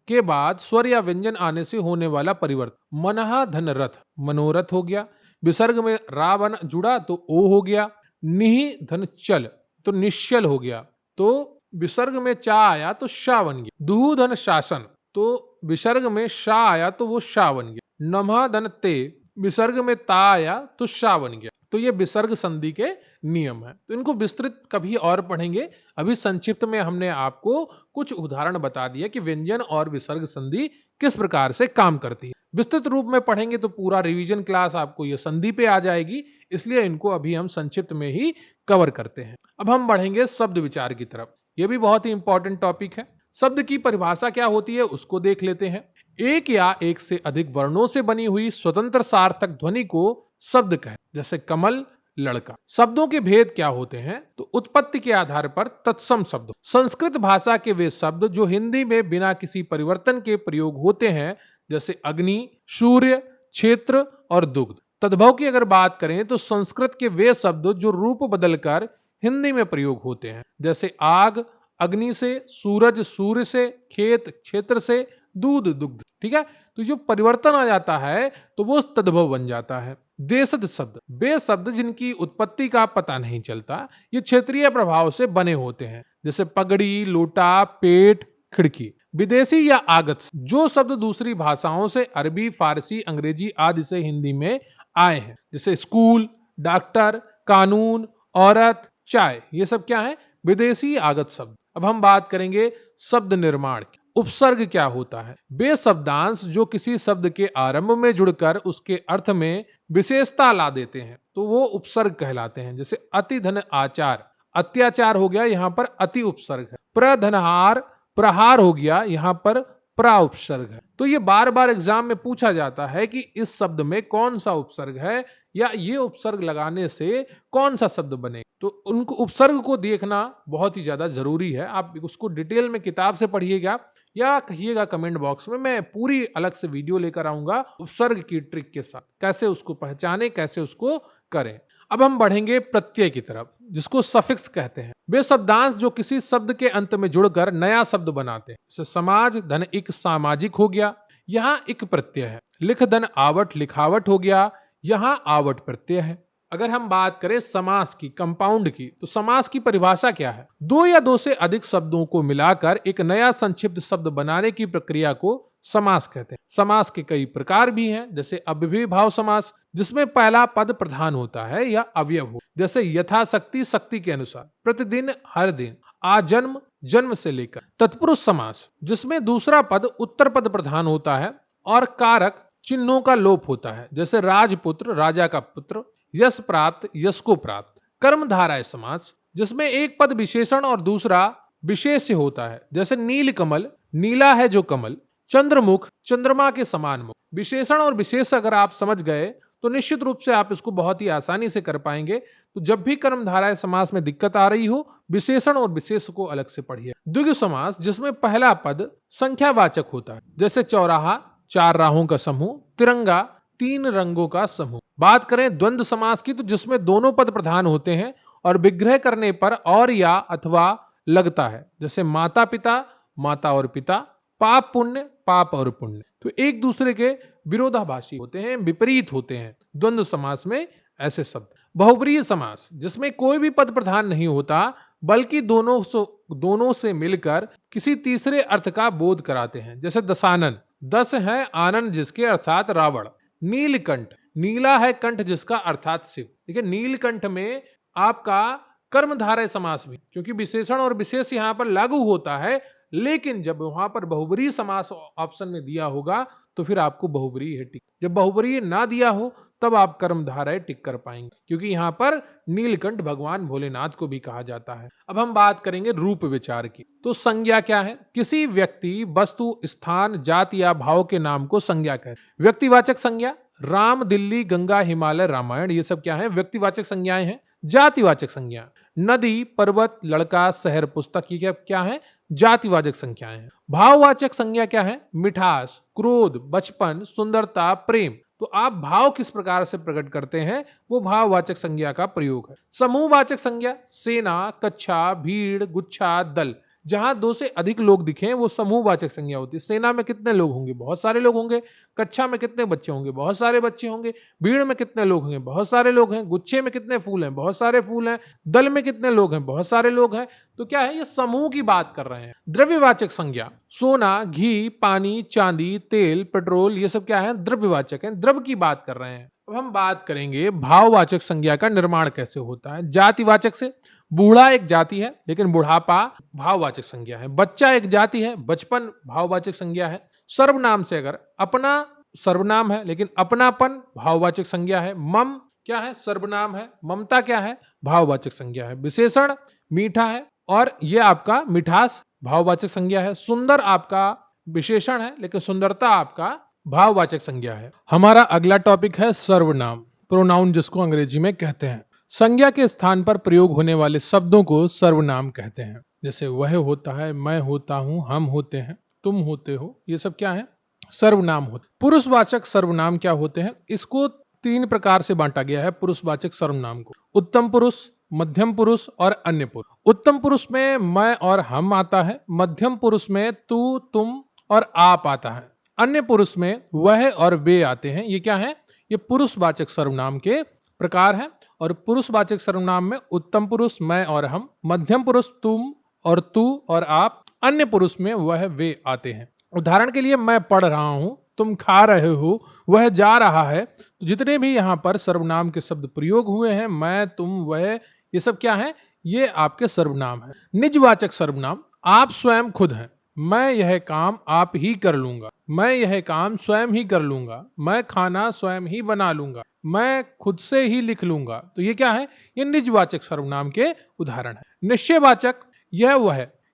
के बाद स्वर या व्यंजन आने से होने वाला परिवर्तन। मनहा धन रथ, मनोरथ हो गया। विसर्ग में रा बन जुड़ा तो ओ हो गया। निहि धन चल तो निश्चल हो गया। तो विसर्ग में चा आया तो शा बन गया। दुहु धन शासन, तो विसर्ग में शा आया तो वो शा बन गया। नमः धन ते, विसर्ग में ता आया तो शा बन गया। तो ये विसर्ग संधि के नियम है। तो इनको विस्तृत कभी और पढ़ेंगे। अभी संक्षिप्त में हमने आपको कुछ उदाहरण बता दिया कि व्यंजन और विसर्ग संधि किस प्रकार से काम करती है। विस्तृत रूप में पढ़ेंगे तो पूरा रिवीजन क्लास आपको ये संधि पे आ जाएगी, इसलिए इनको अभी हम संक्षिप्त में ही कवर करते हैं। अब हम बढ़ेंगे शब्द विचार की तरफ। यह भी बहुत ही इंपॉर्टेंट टॉपिक है। शब्द की परिभाषा क्या होती है उसको देख लेते हैं। एक या एक से अधिक वर्णों से बनी हुई स्वतंत्र सार्थक ध्वनि को शब्द कहें। जैसे कमल, लड़का। शब्दों के भेद क्या होते हैं, तो उत्पत्ति के आधार पर तत्सम शब्द। संस्कृत भाषा के वे शब्द जो हिंदी में बिना किसी परिवर्तन के प्रयोग होते हैं, जैसे अग्नि, सूर्य, क्षेत्र और दुग्ध। तद्भव की अगर बात करें तो संस्कृत के वे शब्द जो रूप बदलकर हिंदी में प्रयोग होते हैं, जैसे आग अग्नि से, सूरज सूर्य से, खेत क्षेत्र से, दूध दुग्ध। ठीक है, तो जो परिवर्तन आ जाता है तो वो तद्भव बन जाता है। देशज शब्द, वे शब्द जिनकी उत्पत्ति का पता नहीं चलता, ये क्षेत्रीय प्रभाव से बने होते हैं, जैसे पगड़ी, लोटा, पेट, खिड़की। विदेशी या आगत, जो शब्द दूसरी भाषाओं से अरबी, फारसी, अंग्रेजी आदि से हिंदी में आए हैं, जैसे स्कूल, डॉक्टर, कानून, औरत, चाय। ये सब क्या है, विदेशी आगत शब्द। अब हम बात करेंगे शब्द निर्माण की। उपसर्ग क्या होता है, वे शब्दांश जो किसी शब्द के आरंभ में जुड़कर उसके अर्थ में विशेषता ला देते हैं, तो वो उपसर्ग कहलाते हैं। जैसे अति धन आचार, अत्याचार हो गया, यहां पर अति उपसर्ग है। प्रधनहार, प्रहार हो गया, यहां पर प्रा उपसर्ग है। तो ये बार बार एग्जाम में पूछा जाता है कि इस शब्द में कौन सा उपसर्ग है, या ये उपसर्ग लगाने से कौन सा शब्द बने। तो उनको उपसर्ग को देखना बहुत ही ज्यादा जरूरी है। आप उसको डिटेल में किताब से पढ़िएगा या कहिएगा कमेंट बॉक्स में, मैं पूरी अलग से वीडियो लेकर आऊंगा उपसर्ग की ट्रिक के साथ, कैसे उसको पहचाने, कैसे उसको करें। अब हम बढ़ेंगे प्रत्यय की तरफ, जिसको सफिक्स कहते हैं। वे शब्दांश जो किसी शब्द के अंत में जुड़कर नया शब्द बनाते हैं, जैसे समाज धन इक, सामाजिक हो गया, यहाँ इक प्रत्यय है। लिख धन आवट, लिखावट हो गया, यहाँ आवट प्रत्यय है। अगर हम बात करें समास की, कंपाउंड की, तो समास की परिभाषा क्या है, दो या दो से अधिक शब्दों को मिलाकर एक नया संक्षिप्त शब्द बनाने की प्रक्रिया को समास कहते हैं। समास के कई प्रकार भी हैं, जैसे अव्ययीभाव समास, जिसमें पहला पद प्रधान होता है या अवयव हो, जैसे यथाशक्ति, शक्ति के अनुसार, प्रतिदिन, हर दिन, आजन्म, जन्म से लेकर। तत्पुरुष समास, जिसमें दूसरा पद उत्तर पद प्रधान होता है और कारक चिन्हों का लोप होता है, जैसे राजपुत्र, राजा का पुत्र, यश प्राप्त, यश को प्राप्त। कर्मधारय समास, जिसमें एक पद विशेषण और दूसरा विशेष्य होता है, जैसे नील कमल, नीला है जो कमल, चंद्रमुख, चंद्रमा के समान मुख। विशेषण और विशेष अगर आप समझ गए तो निश्चित रूप से आप इसको बहुत ही आसानी से कर पाएंगे। तो जब भी कर्मधारय समास में दिक्कत आ रही हो, विशेषण और विशेष को अलग से पढ़िए। द्विगु समास, जिसमें पहला पद संख्यावाचक होता है, जैसे चौराहा, चार राहों का समूह, तिरंगा, तीन रंगों का समूह। बात करें द्वंद्व समास की, तो जिसमें दोनों पद प्रधान होते हैं और विग्रह करने पर और या अथवा लगता है, जैसे माता पिता, माता और पिता, पाप पुण्य, पाप और पुण्य। तो एक दूसरे के विरोधाभासी होते हैं, विपरीत होते हैं द्वंद्व समास में ऐसे शब्द। बहुब्रीहि समास, जिसमें कोई भी पद प्रधान नहीं होता, बल्कि दोनों से मिलकर किसी तीसरे अर्थ का बोध कराते हैं, जैसे दशानन, दस है आनंद जिसके अर्थात रावण। नीलकंठ, नीला है कंठ जिसका अर्थात शिव। ठीक है, नीलकंठ में आपका कर्मधारय समास भी, क्योंकि विशेषण और विशेष यहां पर लागू होता है, लेकिन जब वहां पर बहुब्रीहि समास ऑप्शन में दिया होगा तो फिर आपको बहुब्रीहि है टिक। जब बहुब्रीहि ना दिया हो तब आप कर्मधारय टिक कर पाएंगे, क्योंकि यहां पर नीलकंठ भगवान भोलेनाथ को भी कहा जाता है। अब हम बात करेंगे रूप विचार की। तो संज्ञा क्या है, किसी व्यक्ति, वस्तु, स्थान, जाति या भाव के नाम को संज्ञा कहते। व्यक्तिवाचक संज्ञा, राम, दिल्ली, गंगा, हिमालय, रामायण, ये सब क्या है, व्यक्तिवाचक संज्ञाएं हैं। जातिवाचक संज्ञा, नदी, पर्वत, लड़का, शहर, पुस्तक, ये क्या है, जातिवाचक संज्ञाएं हैं। भाववाचक संज्ञा क्या है, मिठास, क्रोध, बचपन, सुंदरता, प्रेम। तो आप भाव किस प्रकार से प्रकट करते हैं, वो भाववाचक संज्ञा का प्रयोग है। समूहवाचक संज्ञा सेना, कक्षा, भीड़, गुच्छा, दल, जहां दो से अधिक लोग दिखे वो समूहवाचक संज्ञा होती है। सेना में कितने लोग होंगे, बहुत सारे लोग होंगे। कक्षा में कितने बच्चे होंगे, बहुत सारे बच्चे होंगे। भीड़ में कितने लोग होंगे, बहुत सारे लोग हैं। गुच्छे में कितने फूल हैं, बहुत सारे फूल हैं। दल में कितने लोग हैं, बहुत सारे लोग हैं। तो क्या है, ये समूह की बात कर रहे हैं। द्रव्यवाचक संज्ञा सोना, घी, पानी, चांदी, तेल, पेट्रोल, ये सब क्या है, द्रव्यवाचक है, द्रव्य की बात कर रहे हैं। अब हम बात करेंगे भाववाचक संज्ञा का निर्माण कैसे होता है। जातिवाचक से, बूढ़ा एक जाति है लेकिन बुढ़ापा भाववाचक संज्ञा है। बच्चा एक जाति है, बचपन भाववाचक संज्ञा है। सर्वनाम से अगर अपना सर्वनाम है लेकिन अपनापन भाववाचक संज्ञा है। मम क्या है, सर्वनाम है। ममता क्या है, भाववाचक संज्ञा है। विशेषण मीठा है और यह आपका मिठास भाववाचक संज्ञा है। सुंदर आपका विशेषण है लेकिन सुंदरता आपका भाववाचक संज्ञा है। हमारा अगला टॉपिक है सर्वनाम, प्रोनाउन जिसको अंग्रेजी में कहते हैं। संज्ञा के स्थान पर प्रयोग होने वाले शब्दों को सर्वनाम कहते हैं। जैसे वह होता है, मैं होता हूं, हम होते हैं, तुम होते हो, ये सब क्या है, सर्वनाम होते। पुरुषवाचक सर्वनाम क्या होते हैं, इसको तीन प्रकार से बांटा गया है पुरुषवाचक सर्वनाम को। उत्तम पुरुष, मध्यम पुरुष और अन्य पुरुष। उत्तम पुरुष में मैं और हम आता है। मध्यम पुरुष में तू, तुम और आप आता है। अन्य पुरुष में वह और वे आते हैं। ये क्या है, ये पुरुषवाचक सर्वनाम के प्रकार है। और पुरुषवाचक सर्वनाम में उत्तम पुरुष मैं और हम, मध्यम पुरुष तुम और तू और आप, अन्य पुरुष में वह वे आते हैं। उदाहरण के लिए, मैं पढ़ रहा हूं, तुम खा रहे हो, वह जा रहा है। तो जितने भी यहाँ पर सर्वनाम के शब्द प्रयोग हुए हैं, मैं, तुम, वह, ये सब क्या है, ये आपके सर्वनाम है। निजवाचक सर्वनाम, आप स्वयं खुद हैं। मैं यह काम आप ही कर लूंगा, मैं यह काम स्वयं ही कर लूंगा, मैं खाना स्वयं ही बना लूंगा, मैं खुद से ही लिख लूंगा। तो ये क्या है, ये निजवाचक सर्वनाम के उदाहरण है। निश्चयवाचक,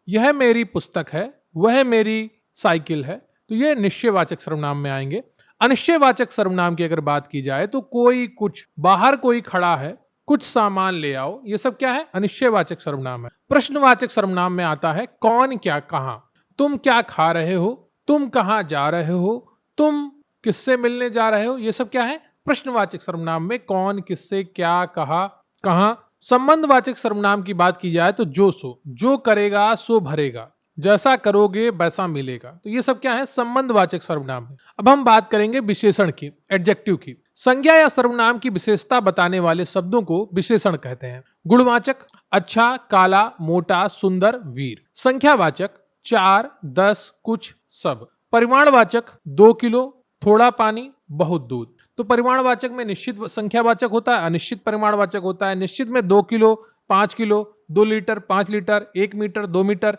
यह मेरी पुस्तक है, वह मेरी साइकिल है। तो ये निश्चयवाचक सर्वनाम में आएंगे। अनिश्चयवाचक सर्वनाम की अगर बात की जाए तो कोई, कुछ, बाहर कोई खड़ा है, कुछ सामान ले आओ, ये सब क्या है, अनिश्चयवाचक सर्वनाम है। प्रश्नवाचक सर्वनाम में आता है कौन, क्या, कहां। तुम क्या खा रहे हो, तुम कहां जा रहे हो, तुम किससे मिलने जा रहे हो, ये सब क्या है, प्रश्नवाचक सर्वनाम में कौन, किससे, क्या, कहा, कहां। संबंधवाचक सर्वनाम की बात की जाए तो जो सो, जो करेगा सो भरेगा, जैसा करोगे वैसा मिलेगा। तो ये सब क्या है, संबंधवाचक सर्वनाम है। अब हम बात करेंगे विशेषण की, एडजेक्टिव की। संज्ञा या सर्वनाम की विशेषता बताने वाले शब्दों को विशेषण कहते हैं। गुणवाचक, अच्छा, काला, मोटा, सुंदर, वीर। संख्यावाचक, 4, 10, कुछ, सब। परिमाणवाचक, 2 किलो, थोड़ा पानी, बहुत दूध। तो परिमाणवाचक में निश्चित संख्यावाचक होता है, अनिश्चित परिमाणवाचक होता है। निश्चित में 2 kilo, 5 kilo, 2 litre, 5 litre, 1 metre, 2 metre.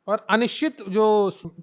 और अनिश्चित जो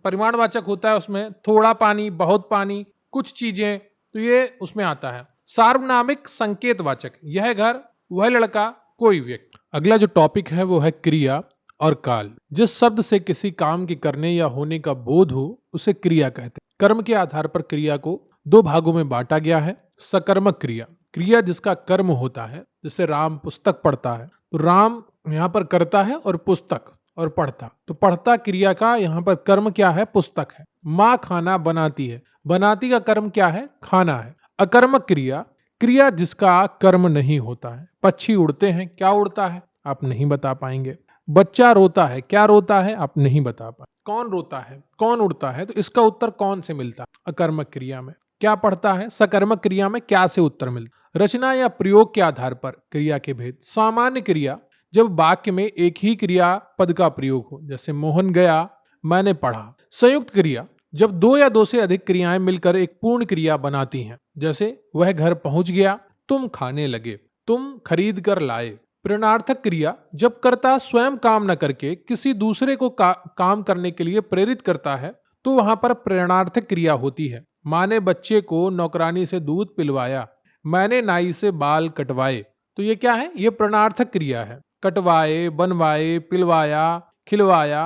परिमाणवाचक होता है उसमें थोड़ा पानी, बहुत पानी, कुछ चीजें, तो ये उसमें आता है। सार्वनामिक संकेतवाचक, यह घर, वह लड़का, कोई व्यक्ति। अगला जो टॉपिक है वो है क्रिया और काल। जिस शब्द से किसी काम के करने या होने का बोध हो उसे क्रिया कहते हैं। कर्म के आधार पर क्रिया को 2 भागों में बांटा गया है। सकर्मक क्रिया, क्रिया जिसका कर्म होता है। जैसे राम पुस्तक पढ़ता है, तो राम यहाँ पर करता है और पुस्तक और पढ़ता, तो पढ़ता क्रिया का यहाँ पर कर्म क्या है, पुस्तक है। माँ खाना बनाती है, बनाती का कर्म क्या है, खाना है। अकर्मक क्रिया, क्रिया जिसका कर्म नहीं होता है। पक्षी उड़ते हैं, क्या उड़ता है, आप नहीं बता पाएंगे। बच्चा रोता है, क्या रोता है, आप नहीं बता पाए। कौन रोता है, कौन उड़ता है, तो इसका उत्तर कौन से मिलता है, अकर्मक क्रिया में। क्या पढ़ता है, सकर्मक क्रिया में क्या से उत्तर मिलता। रचना या प्रयोग के आधार पर क्रिया के भेद। सामान्य क्रिया, जब वाक्य में एक ही क्रिया पद का प्रयोग हो, जैसे मोहन गया, मैंने पढ़ा। संयुक्त क्रिया, जब 2 या 2 से अधिक क्रियाएं मिलकर एक पूर्ण क्रिया बनाती हैं, जैसे वह घर पहुंच गया, तुम खाने लगे, तुम खरीद कर लाए। प्रेरणार्थक क्रिया, जब कर्ता स्वयं काम न करके किसी दूसरे को काम करने के लिए प्रेरित करता है, तो वहां पर प्रेरणार्थक क्रिया होती है। माँ ने बच्चे को नौकरानी से दूध पिलवाया, मैंने नाई से बाल कटवाए। तो ये क्या है, ये प्रेरणार्थक क्रिया है। कटवाए, बनवाए, पिलवाया, खिलवाया।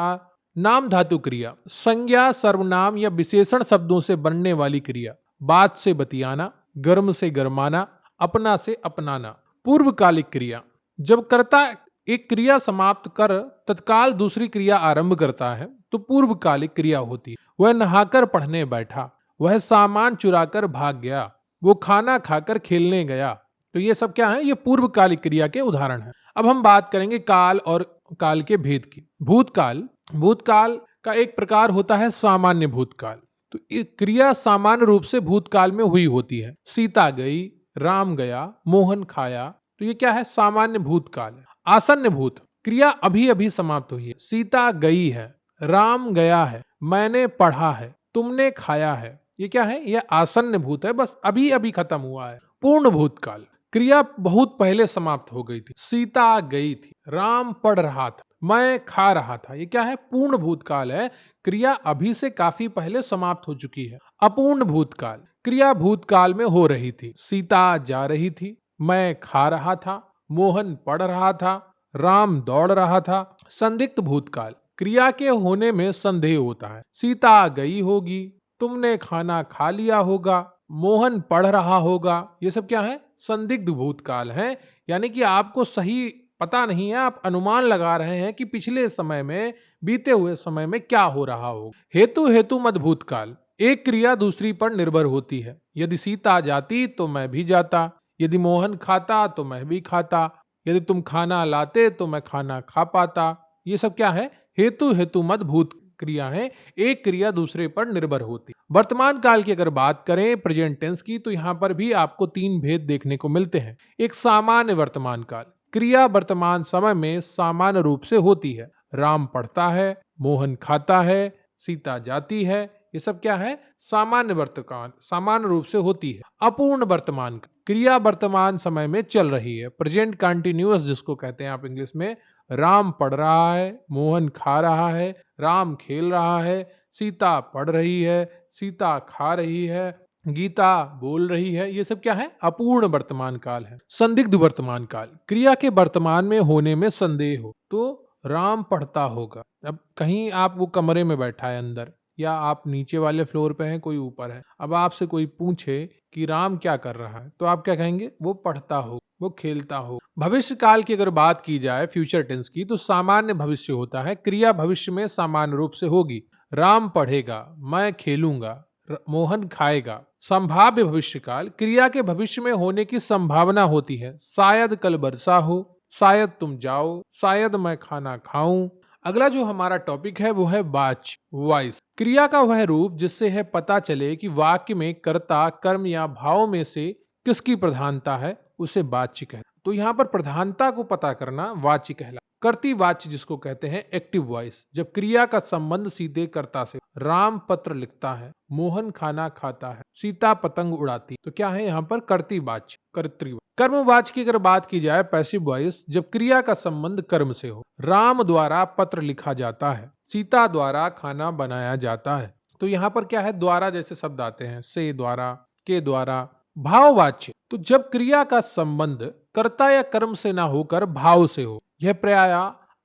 नाम धातु क्रिया, संज्ञा, सर्वनाम या विशेषण शब्दों से बनने वाली क्रिया। बात से बतियाना, गर्म से गरमाना, अपना से अपनाना। पूर्वकालिक क्रिया, जब कर्ता एक क्रिया समाप्त कर तत्काल दूसरी क्रिया आरंभ करता है तो पूर्वकालिक क्रिया होती है। वह नहाकर पढ़ने बैठा, वह सामान चुराकर भाग गया, वो खाना खाकर खेलने गया। तो ये सब क्या है? ये पूर्वकालिक क्रिया के उदाहरण हैं। अब हम बात करेंगे काल और काल के भेद की। भूतकाल, भूतकाल का एक प्रकार होता है सामान्य भूतकाल। तो ये क्रिया सामान्य रूप से भूतकाल में हुई होती है। सीता गई, राम गया, मोहन खाया। तो ये क्या है? सामान्य भूतकाल है। आसन्न भूत, क्रिया अभी अभी समाप्त हुई है। सीता गई है, राम गया है, मैंने पढ़ा है, तुमने खाया है। ये क्या है? ये आसन्न भूत है, बस अभी अभी खत्म हुआ है। पूर्ण भूतकाल, क्रिया बहुत पहले समाप्त हो गई थी। सीता गई थी, राम पढ़ रहा था, मैं खा रहा था। ये क्या है? पूर्ण भूतकाल है, क्रिया अभी से काफी पहले समाप्त हो चुकी है। अपूर्ण भूतकाल, क्रिया भूतकाल में हो रही थी। सीता जा रही थी, मैं खा रहा था, मोहन पढ़ रहा था, राम दौड़ रहा था। संदिग्ध भूतकाल, क्रिया के होने में संदेह होता है। सीता गई होगी, तुमने खाना खा लिया होगा, मोहन पढ़ रहा होगा। ये सब क्या है? संदिग्ध भूतकाल है, यानी कि आपको सही पता नहीं है, आप अनुमान लगा रहे हैं कि पिछले समय में, बीते हुए समय में क्या हो रहा हो। हेतु हेतु मत भूतकाल, एक क्रिया दूसरी पर निर्भर होती है। यदि सीता जाती तो मैं भी जाता, यदि मोहन खाता तो मैं भी खाता, यदि तुम खाना लाते तो मैं खाना खा पाता। ये सब क्या है? हेतु हेतु मत भूत क्रिया है, एक क्रिया दूसरे पर निर्भर होती। वर्तमान काल की अगर बात करें, प्रेजेंट टेंस की, तो यहां पर भी आपको तीन भेद देखने को मिलते हैं। एक सामान्य वर्तमान काल, क्रिया वर्तमान समय में सामान्य रूप से होती है। राम पढ़ता है, मोहन खाता है, सीता जाती है। ये सब क्या है? सामान्य वर्तमान, सामान्य रूप से होती है। अपूर्ण वर्तमान काल, क्रिया वर्तमान समय में चल रही है। प्रेजेंट कंटिन्यूअस जिसको कहते हैं आप इंग्लिश में। राम पढ़ रहा है, मोहन खा रहा है, राम खेल रहा है, सीता पढ़ रही है, सीता खा रही है, गीता बोल रही है। ये सब क्या है? अपूर्ण वर्तमान काल है। संदिग्ध वर्तमान काल, क्रिया के वर्तमान में होने में संदेह हो। तो राम पढ़ता होगा, अब कहीं आप वो कमरे में बैठा है अंदर, या आप नीचे वाले फ्लोर पे हैं, कोई ऊपर है, अब आपसे कोई पूछे कि राम क्या कर रहा है, तो आप क्या कहेंगे? वो पढ़ता हो, वो खेलता हो। भविष्य काल की अगर बात की जाए, फ्यूचर टेंस की, तो सामान्य भविष्य होता है। क्रिया भविष्य में सामान्य रूप से होगी। राम पढ़ेगा, मैं खेलूंगा, मोहन खाएगा। संभाव्य भविष्य काल, क्रिया के भविष्य में होने की संभावना होती है। शायद कल वर्षा हो, शायद तुम जाओ, शायद मैं खाना खाऊं। अगला जो हमारा टॉपिक है वो है वाच्य, वॉइस। क्रिया का वह रूप जिससे है पता चले कि वाक्य में कर्ता, कर्म या भाव में से किसकी प्रधानता है, उसे वाच्य कहते हैं। तो यहाँ पर प्रधानता को पता करना वाच्य कहला। कर्ती वाच्य जिसको कहते हैं एक्टिव वॉइस, जब क्रिया का संबंध सीधे कर्ता से। राम पत्र लिखता है, मोहन खाना खाता है, सीता पतंग उड़ाती। तो क्या है यहाँ पर? कर्ती वाच्य, कर्तृ। कर्मवाच्य की अगर बात की जाए, पैसिव वॉइस, जब क्रिया का संबंध कर्म से हो। राम द्वारा पत्र लिखा जाता है, सीता द्वारा खाना बनाया जाता है। तो यहाँ पर क्या है? द्वारा जैसे शब्द आते हैं, से द्वारा, के द्वारा। भाववाच्य, तो जब क्रिया का संबंध कर्ता या कर्म से ना होकर भाव से हो। यह प्राय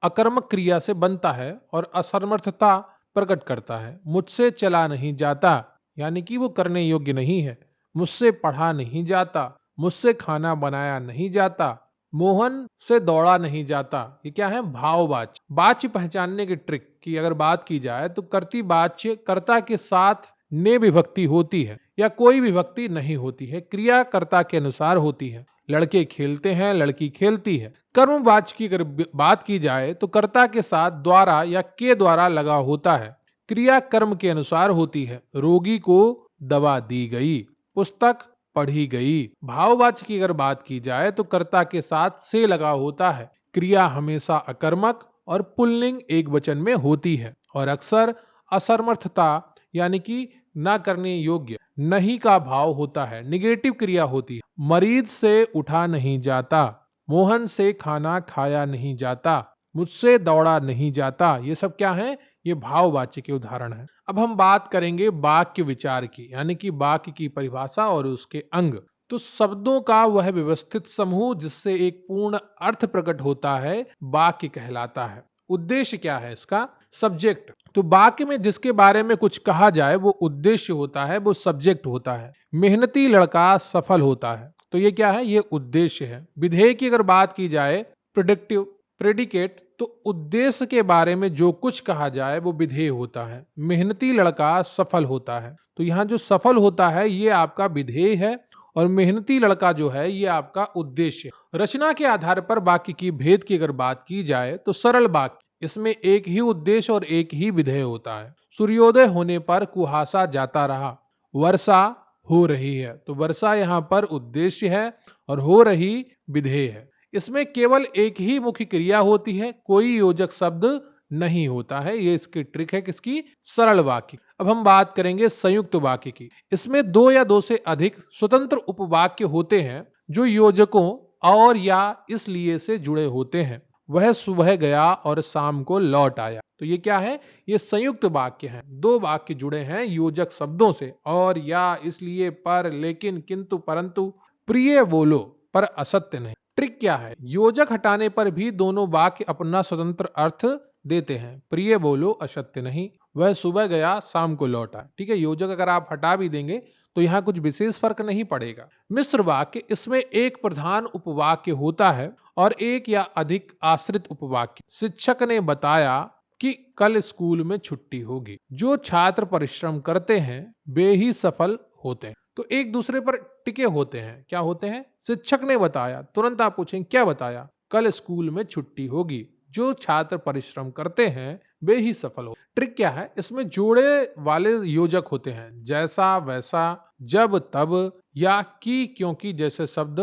अकर्मक क्रिया से बनता है और असमर्थता प्रकट करता है। मुझसे चला नहीं जाता, यानी कि वो करने योग्य नहीं है। मुझसे पढ़ा नहीं जाता, मुझसे खाना बनाया नहीं जाता, मोहन से दौड़ा नहीं जाता। ये क्या है? भाववाच्य। वाच्य पहचानने की ट्रिक की अगर बात की जाए, तो कर्ती वाच्य कर्ता के साथ ने विभक्ति होती है या कोई विभक्ति नहीं होती है, क्रिया कर्ता के अनुसार होती है। लड़के खेलते हैं, लड़की खेलती है। कर्मवाच्य की अगर बात की जाए, तो कर्ता के साथ द्वारा या के द्वारा लगा होता है, क्रिया कर्म के अनुसार होती है। रोगी को दवा दी गई, पुस्तक पढ़ी गई। भाववाच्य की अगर बात की जाए, तो कर्ता के साथ से लगा होता है, क्रिया हमेशा अकर्मक और पुल्लिंग एक वचन में होती है और अक्सर असमर्थता यानी कि ना करने योग्य, नहीं का भाव होता है, निगेटिव क्रिया होती है। मरीज से उठा नहीं जाता, मोहन से खाना खाया नहीं जाता, मुझसे दौड़ा नहीं जाता। ये सब क्या है? ये भाववाच्य के उदाहरण हैं। अब हम बात करेंगे वाक्य विचार की, यानी कि वाक्य की परिभाषा और उसके अंग। तो शब्दों का वह व्यवस्थित समूह जिससे एक पूर्ण अर्थ प्रकट होता है, वाक्य कहलाता है। उद्देश्य क्या है इसका? सब्जेक्ट। तो वाक्य में जिसके बारे में कुछ कहा जाए वो उद्देश्य होता है, वो सब्जेक्ट होता है। मेहनती लड़का सफल होता है, तो ये क्या है? ये उद्देश्य है। विधेय की अगर बात की जाए, प्रेडिक्टिव, प्रेडिकेट, तो उद्देश्य के बारे में जो कुछ कहा जाए वो विधेय होता है। मेहनती लड़का सफल होता है, तो यहाँ जो सफल होता है ये आपका विधेय है और मेहनती लड़का जो है ये आपका उद्देश्य है। रचना के आधार पर वाक्य की भेद की अगर बात की जाए तो सरल वाक्य, इसमें एक ही उद्देश्य और एक ही विधेय होता है। सूर्योदय होने पर कुहासा जाता रहा, वर्षा हो रही है। तो वर्षा यहाँ पर उद्देश्य है और हो रही विधेय है। इसमें केवल एक ही मुख्य क्रिया होती है, कोई योजक शब्द नहीं होता है। ये इसकी ट्रिक है किसकी? सरल वाक्य। अब हम बात करेंगे संयुक्त वाक्य की। इसमें दो या दो से अधिक स्वतंत्र उपवाक्य होते हैं जो योजकों और या इसलिए से जुड़े होते हैं। वह सुबह गया और शाम को लौट आया। तो ये क्या है? ये संयुक्त वाक्य है। दो वाक्य जुड़े हैं योजक शब्दों से, और या, इसलिए, पर, लेकिन, किंतु, परंतु, प्रिय बोलो पर असत्य नहीं। ट्रिक क्या है? योजक हटाने पर भी दोनों वाक्य अपना स्वतंत्र अर्थ देते हैं। प्रिय बोलो, असत्य नहीं। वह सुबह गया, शाम को लौटा। ठीक है, योजक अगर आप हटा भी देंगे तो यहाँ कुछ विशेष फर्क नहीं पड़ेगा। मिश्र वाक्य, इसमें एक प्रधान उपवाक्य होता है और एक या अधिक आश्रित उपवाक्य। शिक्षक ने बताया कि कल स्कूल में छुट्टी होगी। जो छात्र परिश्रम करते हैं वे ही सफल होते हैं। तो एक दूसरे पर टिके होते हैं। क्या होते हैं? शिक्षक ने बताया, तुरंत आप पूछेंगे क्या बताया? कल स्कूल में छुट्टी होगी। जो छात्र परिश्रम करते हैं वे ही सफल हो। ट्रिक क्या है? इसमें जोड़े वाले योजक होते हैं, जैसा, वैसा, जब, तब, या, की, क्योंकि जैसे शब्द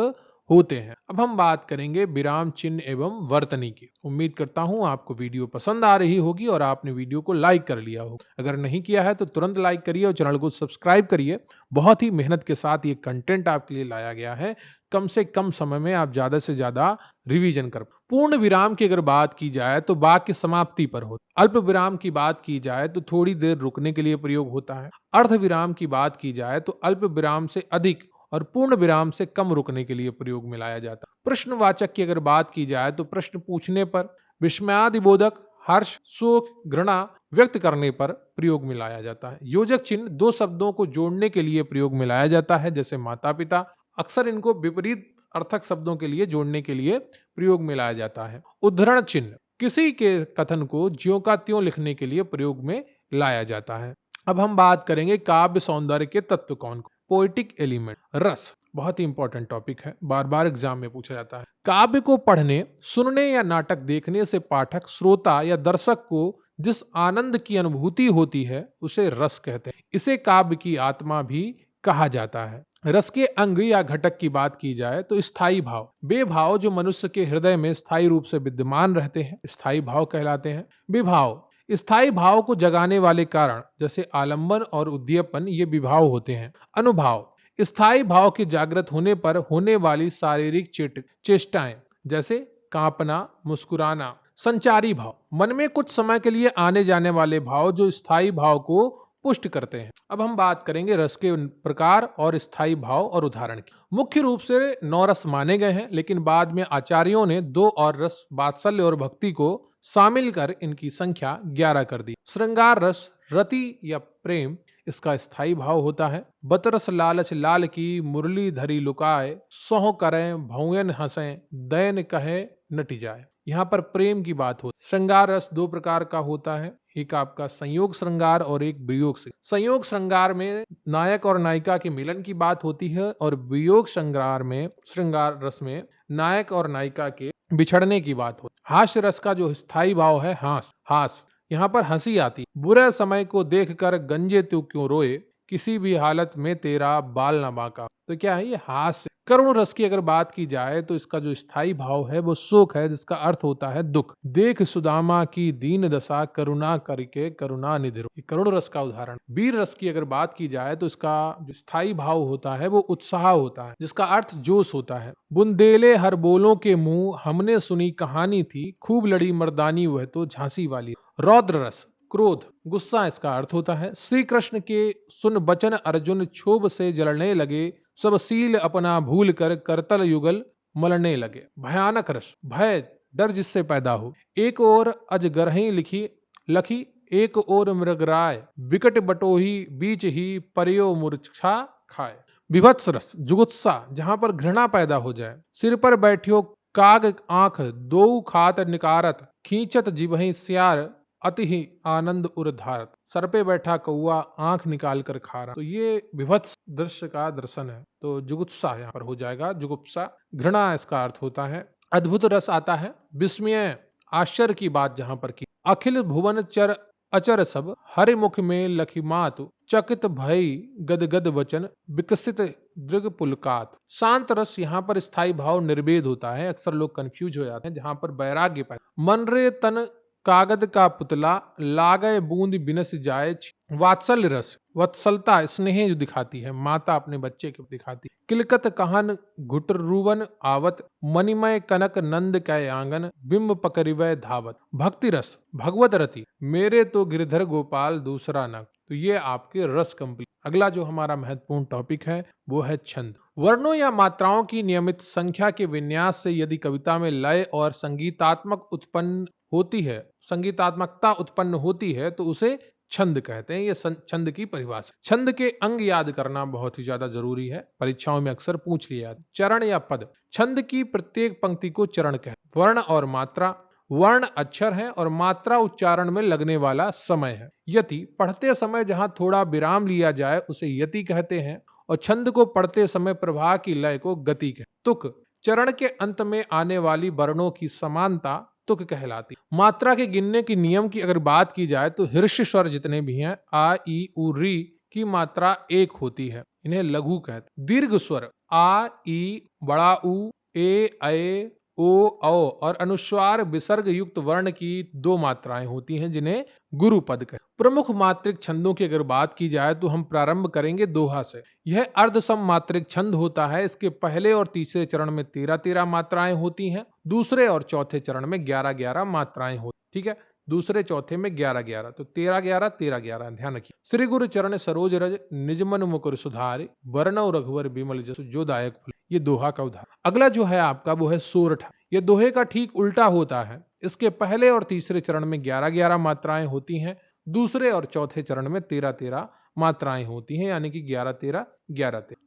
होते हैं। अब हम बात करेंगे विराम चिन्ह एवं वर्तनी की। उम्मीद करता हूं आपको वीडियो पसंद आ रही होगी और आपने वीडियो को लाइक कर लिया होगा। अगर नहीं किया है तो तुरंत लाइक करिए और चैनल को सब्सक्राइब करिए। बहुत ही मेहनत के साथ ये कंटेंट आपके लिए लाया गया है। कम से कम समय में आप ज्यादा से ज्यादा रिवीजन कर। पूर्ण विराम की अगर बात की जाए तो वाक्य समाप्ति पर होता है। अल्प विराम की बात की जाए तो थोड़ी देर रुकने के लिए प्रयोग होता है। अर्ध विराम की बात की जाए तो अल्प विराम से अधिक और पूर्ण विराम से कम रुकने के लिए प्रयोग में लाया जाता है। प्रश्नवाचक की अगर बात की जाए तो प्रश्न पूछने पर, विस्मयादिबोधक, हर्ष, शोक, घृणा व्यक्त करने पर प्रयोग में लाया जाता है। योजक चिन्ह दो शब्दों को जोड़ने के लिए प्रयोग में लाया जाता है, जैसे माता पिता। अक्सर इनको विपरीत अर्थक शब्दों के लिए जोड़ने के लिए प्रयोग में लाया जाता है। उद्धरण चिन्ह किसी के कथन को ज्यों का त्यों लिखने के लिए प्रयोग में लाया जाता है। अब हम बात करेंगे काव्य सौंदर्य के तत्व कौन कौन। पोएटिक एलिमेंट, रस, बहुत ही इंपॉर्टेंट टॉपिक है, बार बार एग्जाम में पूछा जाता है। काव्य को पढ़ने, सुनने या नाटक देखने से पाठक, श्रोता या दर्शक को जिस आनंद की अनुभूति होती है उसे रस कहते हैं। इसे काव्य की आत्मा भी कहा जाता है। रस के अंग या घटक की बात की जाए तो स्थायी भाव, वे भाव जो मनुष्य के हृदय में स्थायी रूप से विद्यमान रहते हैं, स्थायी भाव कहलाते हैं। विभाव, स्थायी भाव को जगाने वाले कारण, जैसे आलंबन और उद्दीपन, ये विभाव होते हैं। अनुभाव, स्थायी भाव के जागृत होने पर होने वाली शारीरिक चेष्टाएं, जैसे कांपना, मुस्कुराना। संचारी भाव, मन में कुछ समय के लिए आने जाने वाले भाव जो स्थायी भाव को पुष्ट करते हैं। अब हम बात करेंगे रस के प्रकार और स्थायी भाव और उदाहरण की। मुख्य रूप से 9 रस माने गए हैं, लेकिन बाद में आचार्यों ने 2 और रस, वात्सल्य और भक्ति को शामिल कर इनकी संख्या 11 कर दी। श्रृंगार रस, रति या प्रेम, इसका स्थायी भाव होता है। बतरस लालच लाल की, मुरली धरी लुकाए, सोह करें भौयन हंसें, दैन कहे नटी जाए। यहाँ पर प्रेम की बात हो। श्रृंगार रस 2 प्रकार का होता है, एक आपका संयोग श्रृंगार और एक वियोग श्रृंगार। संयोग श्रृंगार में नायक और नायिका के मिलन की बात होती है और वियोग श्रृंगार रस में नायक और नायिका के बिछड़ने की बात होती है। हास्य रस का जो स्थायी भाव है हास, यहाँ पर हंसी आती। बुरे समय को देखकर गंजे तू क्यों रोए, किसी भी हालत में तेरा बाल न बांका। तो क्या है ये? हास्य। करुण रस की अगर बात की जाए तो इसका जो स्थायी भाव है वो शोक है, जिसका अर्थ होता है दुख। देख सुदामा की दीन दशा, करुणा करके करुणा निधि। करुण रस का उदाहरण। वीर रस की अगर बात की जाए तो इसका जो स्थायी भाव होता है वो उत्साह होता है, जिसका अर्थ जोश होता है। बुंदेले हर बोलों के मुंह, हमने सुनी कहानी थी, खूब लड़ी मर्दानी वह तो झांसी वाली। रौद्र रस, क्रोध, गुस्सा, इसका अर्थ होता है। श्री कृष्ण के सुन बचन अर्जुन, क्षोभ से जलने लगे, सब सील अपना भूल कर करतल युगल मलने लगे। भयानक रस, भय, डर जिससे पैदा हो। एक ओर अजगरही लखी, एक ओर मृगराय, विकट बटोही बीच ही परियो मूर्छा खाए। विभत्स रस, जुगुत्सा, जहां पर घृणा पैदा हो जाए। सिर पर बैठियो काग आंख, दो खात निकारत, खींचत जिभहि स्यार, अति ही आनंद उर्धारत, सर पे बैठा कौआ आंख निकाल कर खा रहा। तो ये विभत्स दृश्य का दर्शन है। तो जुगुप्सा यहाँ पर हो जाएगा, जुगुप्सा घृणा इसका अर्थ होता है। अद्भुत रस आता है, विस्मय आश्चर्य की बात जहां पर की। अखिल भुवन चर अचर सब, हरि मुख में लखिमातु, चकित भई गदगद वचन, विकसित दृग पुलकात। शांत रस यहाँ पर स्थायी भाव निर्वेद होता है। अक्सर लोग कंफ्यूज हो जाते हैं जहां पर वैराग्य पाए। मन रे तन कागद का पुतला, लागय बूंद बिनस जाए। वात्सल्य रस, वत्सलता स्नेह जो दिखाती है, माता अपने बच्चे को दिखाती है। किलकत कहन घुटरुवन आवत, मणिमय कनक नंद कै आंगन, बिंब पकरिवय धावत। भक्ति रस, भगवत रति, मेरे तो गिरधर गोपाल दूसरा न। तो ये आपके रस कंप्लीट। अगला जो हमारा महत्वपूर्ण टॉपिक है वो है छंद। वर्णों या मात्राओं की नियमित संख्या के विन्यास से यदि कविता में लय और संगीतात्मक उत्पन्न होती है, संगीतात्मकता उत्पन्न होती है, तो उसे छंद कहते हैं। ये छंद की परिभाषा। छंद के अंग याद करना बहुत ही ज्यादा जरूरी है, परीक्षाओं में अक्सर पूछ लिया। चरण या पद, छंद की प्रत्येक पंक्ति को चरण कहते हैं। वर्ण और मात्रा, वर्ण अक्षर है और मात्रा उच्चारण में लगने वाला समय है। यति, पढ़ते समय जहां थोड़ा विराम लिया जाए उसे यति कहते हैं, और छंद को पढ़ते समय प्रवाह की लय को गति कहते हैं। तुक, चरण के अंत में आने वाली वर्णों की समानता तुक कहलाती। मात्रा के गिनने की नियम की अगर बात की जाए तो हृष्य स्वर जितने भी हैं, आ ई उ री की मात्रा एक होती है, इन्हें लघु कहते हैं। दीर्घ स्वर आ ई बड़ा उ ए ऐ ओ औ और अनुस्वार विसर्ग युक्त वर्ण की दो मात्राएं होती हैं जिन्हें गुरु पद कहते हैं। प्रमुख मात्रिक छंदों की अगर बात की जाए तो हम प्रारंभ करेंगे दोहा से। यह अर्धसम मात्रिक छंद होता है। इसके पहले और तीसरे चरण में 13-13 मात्राएं होती हैं, दूसरे और चौथे चरण में 11-11 मात्राएं होती। ठीक है, दूसरे चौथे में 11-11, तो 13-11 13-11 ध्यान रखिए। श्री गुरु चरण सरोज रज, निजमन मुकुर सुधारि, वरनौ रघुवर बिमल जसु, जो दायक फल। ये दोहा का उदाहरण। अगला जो है आपका वो है सोरठ। ये दोहे का ठीक उल्टा होता है। इसके पहले और तीसरे चरण में 11-11 मात्राएं होती हैं, दूसरे और चौथे चरण में 13-13 मात्राएं होती हैं, यानी कि 11-13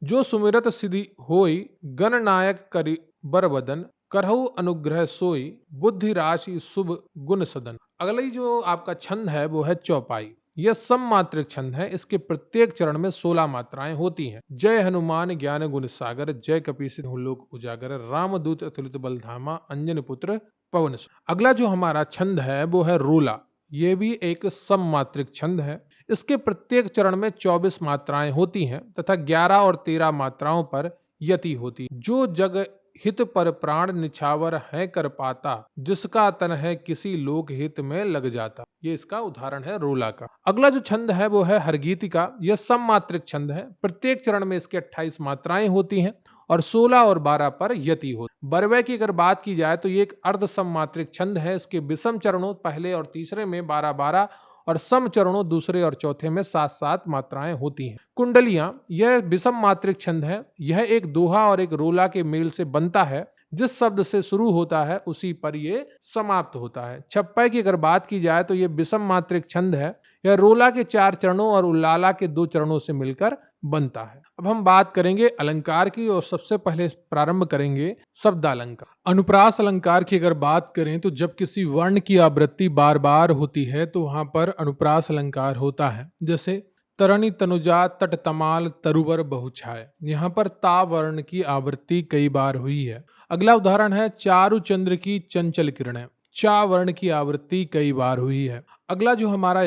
जो सुमिरत सिद्धि होई, गणनायक करि बरवदन, करहु अनुग्रह सोई, बुद्धि राशि शुभ गुण सदन। अगली जो आपका छंद है वो है चौपाई। यह सममात्रिक छंद है। इसके प्रत्येक चरण में 16 मात्राएं होती हैं। जय हनुमान ज्ञान गुण सागर, जय कपीसित लोक उजागर, रामदूत अतुलित बल धामा, अंजन पुत्र पवन। अगला जो हमारा छंद है वो है रोला। ये भी एक सममात्रिक छंद है। इसके प्रत्येक चरण में 24 मात्राएं होती हैं तथा 11 और 13 मात्राओं पर यति होती है। जो जग हित पर प्राण निछावर है कर पाता, जिसका तन है किसी लोक हित में लग जाता। ये इसका उदाहरण है रोला का। अगला जो छंद है वो है हरगीतिका। यह सममात्रिक छंद है। प्रत्येक चरण में इसके 28 मात्राएं होती हैं और 16 और 12 पर यति होती। बरवै की अगर बात की जाए तो ये एक अर्ध सममात्रिक छंद है। इसके विषम चरणों पहले और तीसरे में 12-12 और सम चरणों दूसरे और चौथे में 7-7 मात्राएं होती हैं। कुंडलियां, यह विषम मात्रिक छंद है। यह एक दोहा और एक रोला के मेल से बनता है। जिस शब्द से शुरू होता है उसी पर यह समाप्त होता है। छप्पै की अगर बात की जाए तो यह विषम मात्रिक छंद है। यह रोला के 4 चरणों और उल्लाला के 2 चरणों से मिलकर बनता है। अब हम बात करेंगे अलंकार की, और सबसे पहले प्रारंभ करेंगे शब्दालंकार। अनुप्रास अलंकार की अगर बात करें तो जब किसी वर्ण की आवृत्ति बार बार होती है तो वहां पर अनुप्रास अलंकार होता है। जैसे तरणी तनुजा तट तमाल तरुवर बहुछाय, यहाँ पर ता वर्ण की आवृत्ति कई बार हुई है। अगला उदाहरण है चारु चंद्र की चंचल किरणें। चा वर्ण की आवृत्ति कई बार हुई है। अगला जो हमारा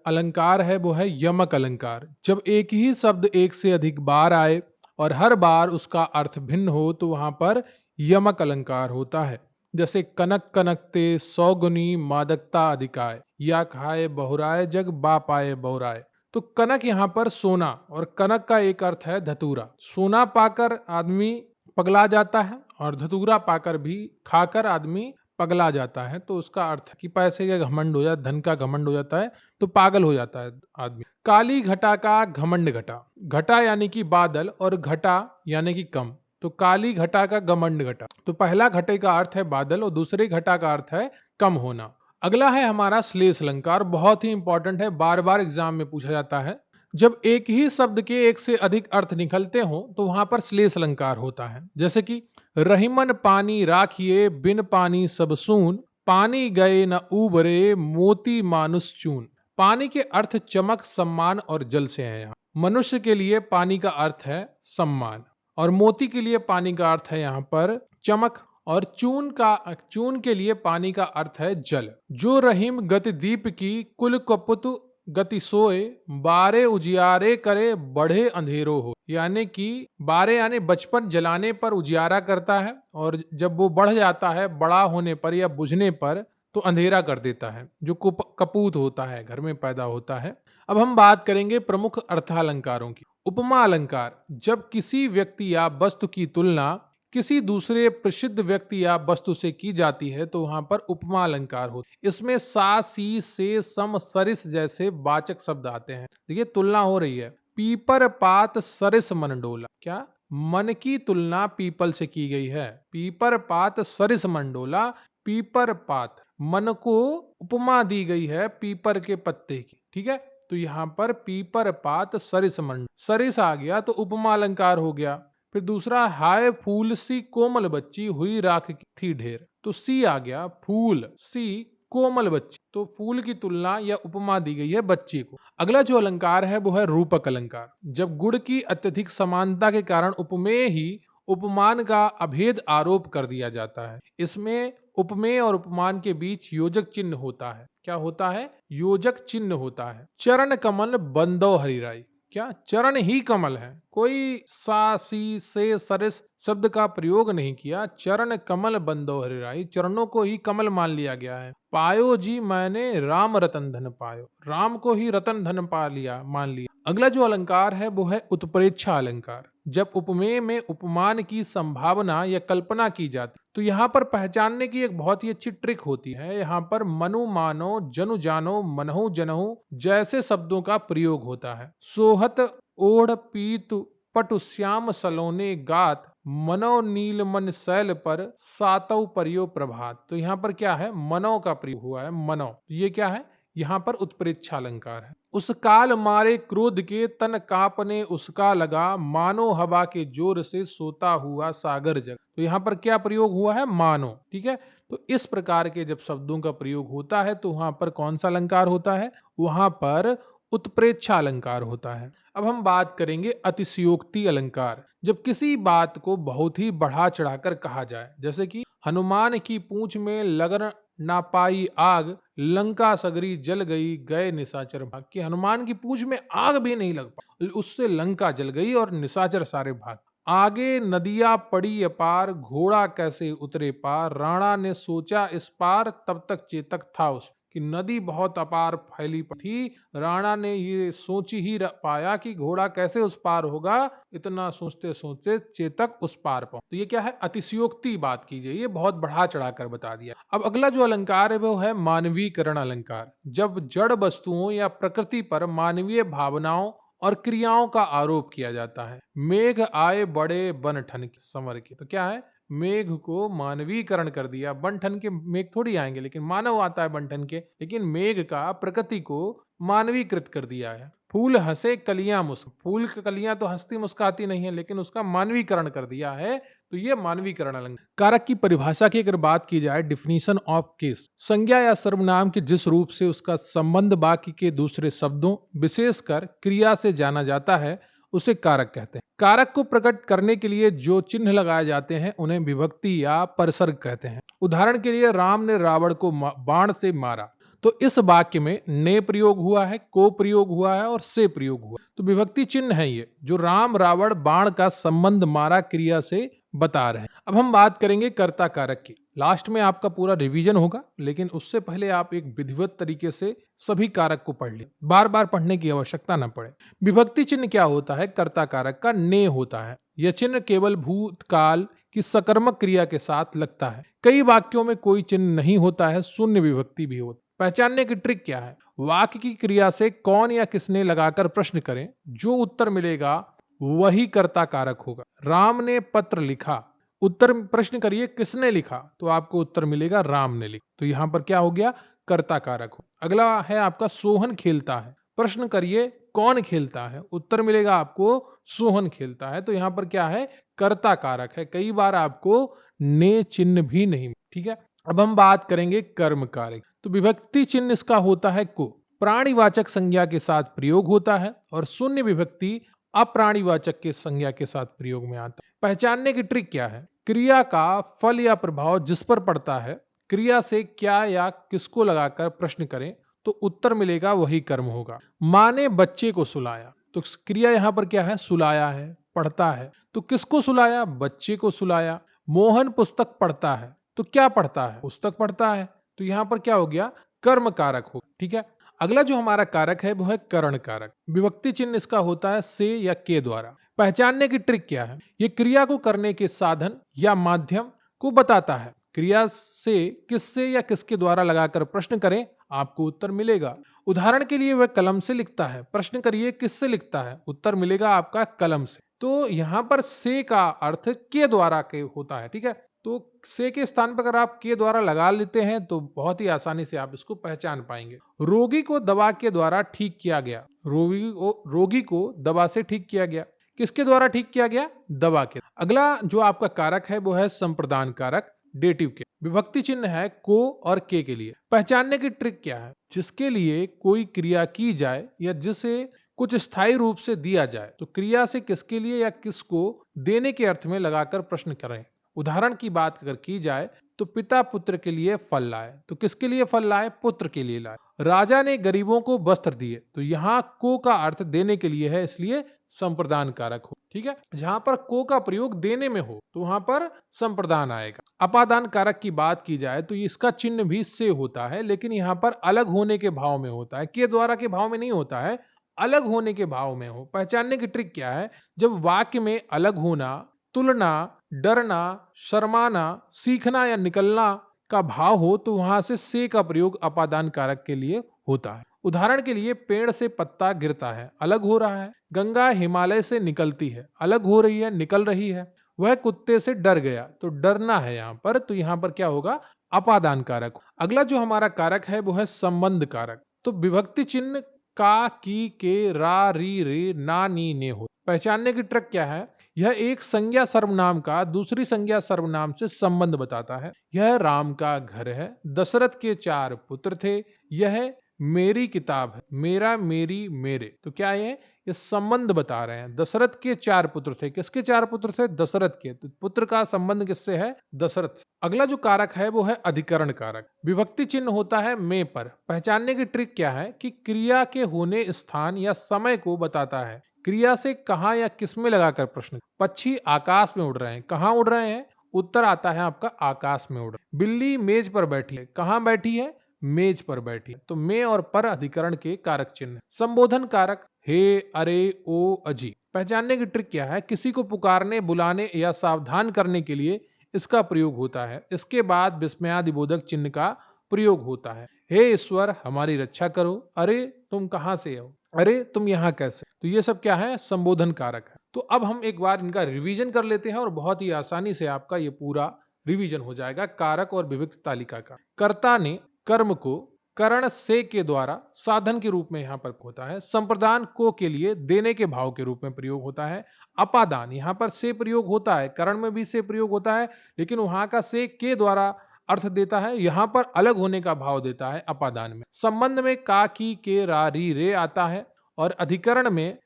अलंकार है वो है यमक अलंकार। जब एक ही शब्द एक से अधिक बार आए और हर बार उसका अर्थ भिन्न हो तो वहां पर यमक अलंकार होता है। जैसे कनक कनकते सौगुनी मादकता अधिकाय, या खाए बहुराय जग बा पाए बहुराय। तो कनक यहाँ पर सोना, और कनक का एक अर्थ है धतूरा। सोना पाकर आदमी पगला जाता है और धतूरा पाकर भी खाकर आदमी पगला जाता है। तो उसका अर्थ है कि पैसे का घमंड हो जाता, धन का घमंड हो जाता है तो पागल हो जाता है आदमी। काली घटा का घमंड घटा। घटा यानी कि बादल और घटा यानी कि कम, तो काली घटा का घमंड घटा। तो पहला घटे का अर्थ है बादल और दूसरे घटा का अर्थ है कम होना। अगला है हमारा श्लेष अलंकार। बहुत ही इंपॉर्टेंट है, बार बार एग्जाम में पूछा जाता है। जब एक ही शब्द के एक से अधिक अर्थ निकलते हो तो वहां पर श्लेष अलंकार होता है। जैसे कि रहीमन पानी राखिए, बिन पानी सब सून, पानी गए न उबरे मोती मानुष चून। पानी के अर्थ चमक, सम्मान और जल से है। यहाँ मनुष्य के लिए पानी का अर्थ है सम्मान, और मोती के लिए पानी का अर्थ है यहाँ पर चमक, और चून के लिए पानी का अर्थ है जल। जो रहीम गति दीप की कुल कपुत गति सोए, बारे उजियारे करे बढ़े अंधेरो हो। यानी कि बारे यानी बचपन जलाने पर उजियारा करता है, और जब वो बढ़ जाता है बड़ा होने पर या बुझने पर तो अंधेरा कर देता है, जो कपूत होता है, घर में पैदा होता है। अब हम बात करेंगे प्रमुख अर्थालंकारों की। उपमा अलंकार, जब किसी व्यक्ति या वस्तु की तुलना किसी दूसरे प्रसिद्ध व्यक्ति या वस्तु से की जाती है तो वहां पर उपमा अलंकार होता है। इसमें सा, सी, से, सम, सरिस जैसे वाचक शब्द आते हैं। देखिए तुलना हो रही है। पीपर पात सरिस मन डोला। क्या? मन की तुलना पीपल से की गई है। पीपर पात सरिस मन डोला। पीपर पात, मन को उपमा दी गई है पीपर के पत्ते की। ठीक है, तो यहाँ पर पीपर पात सरिस मन, सरिस आ गया तो उपमा अलंकार हो गया। फिर दूसरा, हाय फूल सी कोमल बच्ची हुई राख की थी ढेर। तो सी आ गया, फूल सी कोमल बच्ची, तो फूल की तुलना या उपमा दी गई है बच्ची को। अगला जो अलंकार है वो है रूपक अलंकार। जब गुण की अत्यधिक समानता के कारण उपमेय ही उपमान का अभेद आरोप कर दिया जाता है। इसमें उपमेय और उपमान के बीच योजक चिन्ह होता है। क्या होता है? योजक चिन्ह होता है। चरण कमल बंदो हरिराई। क्या? चरण ही कमल है, कोई सा, सी, से, सरिस शब्द का प्रयोग नहीं किया। चरण कमल बंदो हरिराई, चरणों को ही कमल मान लिया गया है। पायो जी मैंने राम रतन धन पायो, राम को ही रतन धन पा लिया, मान लिया। अगला जो अलंकार है वो है उत्प्रेक्षा अलंकार। जब उपमेय में उपमान की संभावना या कल्पना की जाती तो यहाँ पर पहचानने की एक बहुत ही अच्छी ट्रिक होती है। यहाँ पर मनु मानो, जनु जानो, मनहु जनहु जैसे शब्दों का प्रयोग होता है। सोहत ओढ़ पीत पटु श्याम सलोने गात, मनो नील मन शैल पर सातव परियो प्रभात। तो यहाँ पर क्या है? मनो का प्रयोग हुआ है। मनो, ये क्या है? यहाँ पर उत्प्रेक्षा अलंकार है। उस काल मारे क्रोध के तन कांपने उसका लगा, मानो हवा के जोर से सोता हुआ सागर जग। तो यहाँ पर क्या प्रयोग हुआ है? मानो। ठीक है, तो इस प्रकार के जब शब्दों का प्रयोग होता है तो वहां पर कौन सा अलंकार होता है? वहां पर उत्प्रेक्षा अलंकार होता है। अब हम बात करेंगे अतिशयोक्ति अलंकार। जब किसी बात को बहुत ही बढ़ा चढ़ाकर कहा जाए, जैसे कि हनुमान की पूंछ में लगन ना पाई आग, लंका सगरी जल गई गए निशाचर भाग। कि हनुमान की पूंछ में आग भी नहीं लग पाई, उससे लंका जल गई और निशाचर सारे भाग। आगे नदिया पड़ी अपार, घोड़ा कैसे उतरे पार, राणा ने सोचा इस पार तब तक चेतक था उस। कि नदी बहुत अपार फैली थी, राणा ने ये सोच ही पाया कि घोड़ा कैसे उस पार होगा। इतना सोचते सोचते चेतक उस पार पहुंच। तो ये क्या है? अतिशयोक्ति बात कीजिए, ये बहुत बढ़ा चढ़ाकर बता दिया। अब अगला जो अलंकार है वो है मानवीकरण अलंकार। जब जड़ वस्तुओं या प्रकृति पर मानवीय भावनाओं और क्रियाओं का आरोप किया जाता है। मेघ आए बड़े बन ठन के संवर के। तो क्या है? मेघ को मानवीकरण कर दिया। बन ठन के मेघ थोड़ी आएंगे, लेकिन मानव आता है बन ठन के, लेकिन मेघ का प्रकृति को मानवीकृत कर दिया है। फूल हंसे कलियां मुस्क, फूल की कलियां तो हंसती मुस्काती नहीं है, लेकिन उसका मानवीकरण कर दिया है। तो ये मानवीकरण अलंकार। कारक की परिभाषा की अगर बात की जाए, डिफिनीशन ऑफ केस, संज्ञा या सर्वनाम के जिस रूप से उसका संबंध वाक्य के दूसरे शब्दों विशेषकर क्रिया से जाना जाता है उसे कारक कहते हैं। कारक को प्रकट करने के लिए जो चिन्ह लगाए जाते हैं उन्हें विभक्ति या परसर्ग कहते हैं। उदाहरण के लिए, राम ने रावण को बाण से मारा, तो इस वाक्य में ने प्रयोग हुआ है, को प्रयोग हुआ है और से प्रयोग हुआ है। तो विभक्ति चिन्ह है ये, जो राम रावण बाण का संबंध मारा क्रिया से बता रहे हैं। अब हम बात करेंगे कर्ता कारक की। लास्ट में आपका पूरा रिवीजन होगा, लेकिन उससे पहले आप एक विधिवत तरीके से सभी कारक को पढ़ लें, बार बार पढ़ने की आवश्यकता न पड़े। विभक्ति चिन्ह क्या होता है? कर्ता कारक का ने होता है। यह चिन्ह केवल भूतकाल की सकर्मक क्रिया के साथ लगता है। कई वाक्यों में कोई चिन्ह नहीं होता है, शून्य विभक्ति भी होती है। पहचानने की ट्रिक क्या है? वाक्य की क्रिया से कौन या किसने लगाकर प्रश्न करें, जो उत्तर मिलेगा वही कर्ता कारक होगा। राम ने पत्र लिखा, उत्तर प्रश्न करिए किसने लिखा, तो आपको उत्तर मिलेगा राम ने लिखा। तो यहां पर क्या हो गया? कर्ता कारक हो। अगला है आपका सोहन खेलता है, प्रश्न करिए कौन खेलता है, उत्तर मिलेगा आपको सोहन खेलता है। तो यहां पर क्या है? कर्ता कारक है। कई बार आपको ने चिन्ह भी नहीं, ठीक है। अब हम बात करेंगे कर्म कारक। तो विभक्ति चिन्ह इसका होता है को, प्राणीवाचक संज्ञा के साथ प्रयोग होता है, और शून्य विभक्ति अप्राणीवाचक के संज्ञा के साथ प्रयोग में आता है। पहचानने की ट्रिक क्या है? क्रिया का फल या प्रभाव जिस पर पड़ता है, क्रिया से क्या या किसको लगाकर प्रश्न करें तो उत्तर मिलेगा, वही कर्म होगा। माँ ने बच्चे को सुलाया, तो क्रिया यहाँ पर क्या है? सुलाया है, पढ़ता है। तो किसको सुलाया? बच्चे को सुलाया। मोहन पुस्तक पढ़ता है, तो क्या पढ़ता है? पुस्तक पढ़ता है। तो यहां पर क्या हो गया? कर्म कारक हो। ठीक है। अगला जो हमारा कारक है वो है करण कारक। विभक्ति चिन्ह इसका होता है से या के द्वारा। पहचानने की ट्रिक क्या है? ये क्रिया को करने के साधन या माध्यम को बताता है। क्रिया से किससे या किसके द्वारा लगाकर प्रश्न करें, आपको उत्तर मिलेगा। उदाहरण के लिए वह कलम से लिखता है, प्रश्न करिए किससे लिखता है, उत्तर मिलेगा आपका कलम से। तो यहां पर से का अर्थ के द्वारा के होता है। ठीक है। तो से के स्थान पर अगर आप के द्वारा लगा लेते हैं तो बहुत ही आसानी से आप इसको पहचान पाएंगे। रोगी को दवा के द्वारा ठीक किया गया। रोगी को दवा से ठीक किया गया। किसके द्वारा ठीक किया गया? दवा के। अगला जो आपका कारक है वो है संप्रदान कारक, डेटिव के। विभक्ति चिन्ह है को और के लिए। पहचानने की ट्रिक क्या है? जिसके लिए कोई क्रिया की जाए या जिसे कुछ स्थायी रूप से दिया जाए, तो क्रिया से किसके लिए या किसको देने के अर्थ में लगाकर प्रश्न करें। उदाहरण की बात अगर की जाए तो पिता पुत्र के लिए फल लाए, तो किसके लिए फल लाए? पुत्र के लिए लाए। राजा ने गरीबों को वस्त्र दिए, तो यहाँ को का अर्थ देने के लिए है, इसलिए संप्रदान कारक हो। ठीक है। जहां पर को का प्रयोग देने में हो तो वहां पर संप्रदान आएगा। अपादान कारक की बात की जाए तो इसका चिन्ह भी से होता है, लेकिन यहाँ पर अलग होने के भाव में होता है, के द्वारा के भाव में नहीं होता है, अलग होने के भाव में हो। पहचानने की ट्रिक क्या है? जब वाक्य में अलग होना, तुलना, डरना, शर्माना, सीखना या निकलना का भाव हो तो वहां से का प्रयोग अपादान कारक के लिए होता है। उदाहरण के लिए पेड़ से पत्ता गिरता है, अलग हो रहा है। गंगा हिमालय से निकलती है, अलग हो रही है, निकल रही है। वह कुत्ते से डर गया, तो डरना है यहाँ पर, तो यहाँ पर क्या होगा? अपादान कारक। अगला जो हमारा कारक है वो है संबंध कारक। तो विभक्ति चिन्ह का, की, के, रा, री, रे, ना, नी, ने हो। पहचानने की ट्रिक क्या है? यह एक संज्ञा सर्वनाम का दूसरी संज्ञा सर्वनाम से संबंध बताता है। यह राम का घर है, दशरथ के 4 पुत्र थे, यह मेरी किताब है, मेरा, मेरी, मेरे। तो क्या ये संबंध बता रहे हैं। दशरथ के 4 पुत्र थे। किसके 4 पुत्र थे? दशरथ के। तो पुत्र का संबंध किससे है? दशरथ से। अगला जो कारक है वो है अधिकरण कारक। विभक्ति चिन्ह होता है में पर। पहचानने की ट्रिक क्या है? कि क्रिया के होने स्थान या समय को बताता है। क्रिया से कहां या किस में लगाकर प्रश्न। पक्षी आकाश में उड़ रहे हैं, कहां उड़ रहे हैं? उत्तर आता है आपका आकाश में उड़ रहे। बिल्ली मेज पर बैठी है, कहां बैठी है? मेज पर बैठी है। तो में और पर अधिकरण के कारक चिन्ह। संबोधन कारक हे, अरे, ओ, अजी। पहचानने की ट्रिक क्या है? किसी को पुकारने, बुलाने या सावधान करने के लिए इसका प्रयोग होता है। इसके बाद विस्मयादिबोधक चिन्ह का प्रयोग होता है। हे ईश्वर हमारी रक्षा करो, अरे तुम कहां से हो, अरे तुम यहाँ कैसे। तो ये सब क्या है? संबोधन कारक है। तो अब हम एक बार इनका रिवीजन कर लेते हैं और बहुत ही आसानी से आपका ये पूरा रिवीजन हो जाएगा कारक और विभक्ति तालिका का। कर्ता ने कर्म को करण से के द्वारा साधन के रूप में यहां पर होता है। संप्रदान को के लिए देने के भाव के रूप में प्रयोग होता है। अपादान यहां पर से प्रयोग होता है, करण में भी से प्रयोग होता है, लेकिन वहां का से के द्वारा अर्थ देता है, यहां पर अलग होने का भाव देता है अपादान में। संबंध में का, की, के, रा, री, रे आता है, और अधिकरण में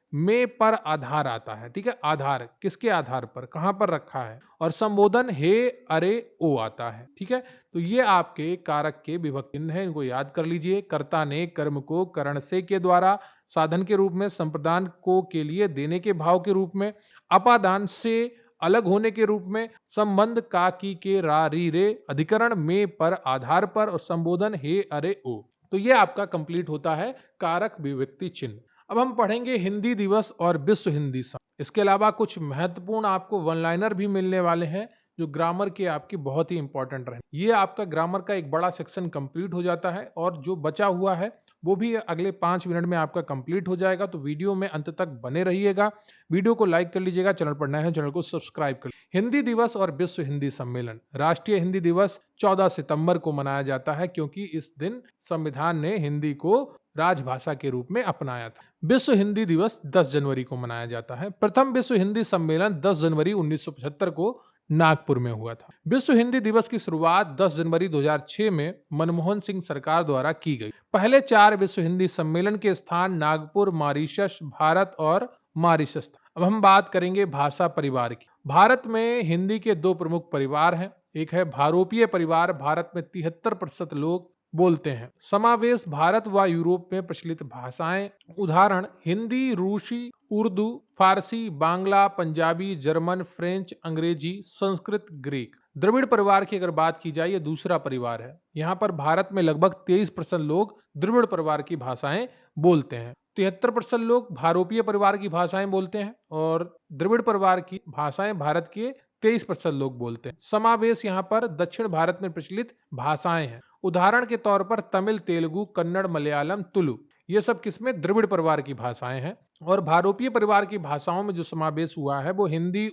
पर आधार आता है। ठीक है। आधार किसके आधार पर, कहां पर रखा है। और संबोधन हे, अरे, ओ आता है। ठीक है। तो ये आपके कारक के विभक्ति चिन्ह है, इनको याद कर लीजिए। कर्ता ने कर्म को करण से के द्वारा साधन के रूप में, संप्रदान को के लिए देने के भाव के रूप में, अपादान से अलग होने के रूप में, संबंध का, की, के, रा, री, रे, अधिकरण में पर आधार पर, और संबोधन हे, अरे, ओ। तो ये आपका कंप्लीट होता है कारक विभक्ति चिन्ह। अब हम पढ़ेंगे हिंदी दिवस और विश्व हिंदी संघ। इसके अलावा कुछ महत्वपूर्ण आपको वन लाइनर भी मिलने वाले हैं जो ग्रामर के आपकी बहुत ही इंपॉर्टेंट रहे। ये आपका ग्रामर का एक बड़ा सेक्शन कंप्लीट हो जाता है, और जो बचा हुआ है वो भी अगले 5 मिनट में आपका कंप्लीट हो जाएगा। तो वीडियो में अंत तक बने रहिएगा। वीडियो को लाइक कर लीजिएगा, चैनल पर नए हैं चैनल को सब्सक्राइब कर लीजिए। हिंदी दिवस और विश्व हिंदी सम्मेलन। राष्ट्रीय हिंदी दिवस 14 सितंबर को मनाया जाता है, क्योंकि इस दिन संविधान ने हिंदी को राजभाषा के रूप में अपनाया था। विश्व हिंदी दिवस 10 जनवरी को मनाया जाता है। प्रथम विश्व हिंदी सम्मेलन 10 जनवरी 1975 को नागपुर में हुआ था। विश्व हिंदी दिवस की शुरुआत 10 जनवरी 2006 में मनमोहन सिंह सरकार द्वारा की गई। पहले 4 विश्व हिंदी सम्मेलन के स्थान नागपुर, मॉरिशस, भारत और मॉरिशस था। अब हम बात करेंगे भाषा परिवार की। भारत में हिंदी के 2 प्रमुख परिवार हैं। एक है भारोपीय परिवार, भारत में 73% लोग बोलते हैं। समावेश भारत व यूरोप में प्रचलित भाषाएं, उदाहरण हिंदी, रूसी, उर्दू, फारसी, बांग्ला, पंजाबी, जर्मन, फ्रेंच, अंग्रेजी, संस्कृत, ग्रीक। द्रविड़ परिवार की अगर बात की जाए, ये दूसरा परिवार है। यहाँ पर भारत में लगभग 23% लोग द्रविड़ परिवार की भाषाएं बोलते हैं। 73% लोग भारोपीय परिवार की भाषाएं बोलते हैं और द्रविड़ परिवार की भाषाएं भारत के 23% लोग बोलते हैं। समावेश यहाँ पर दक्षिण भारत में प्रचलित भाषाएं हैं। उदाहरण के तौर पर तमिल, तेलुगु, कन्नड़, मलयालम, तुलु, ये सब किसमें द्रविड़ परिवार की भाषाएं हैं। और भारोपीय परिवार की भाषाओं में जो समावेश हुआ है वो हिंदी,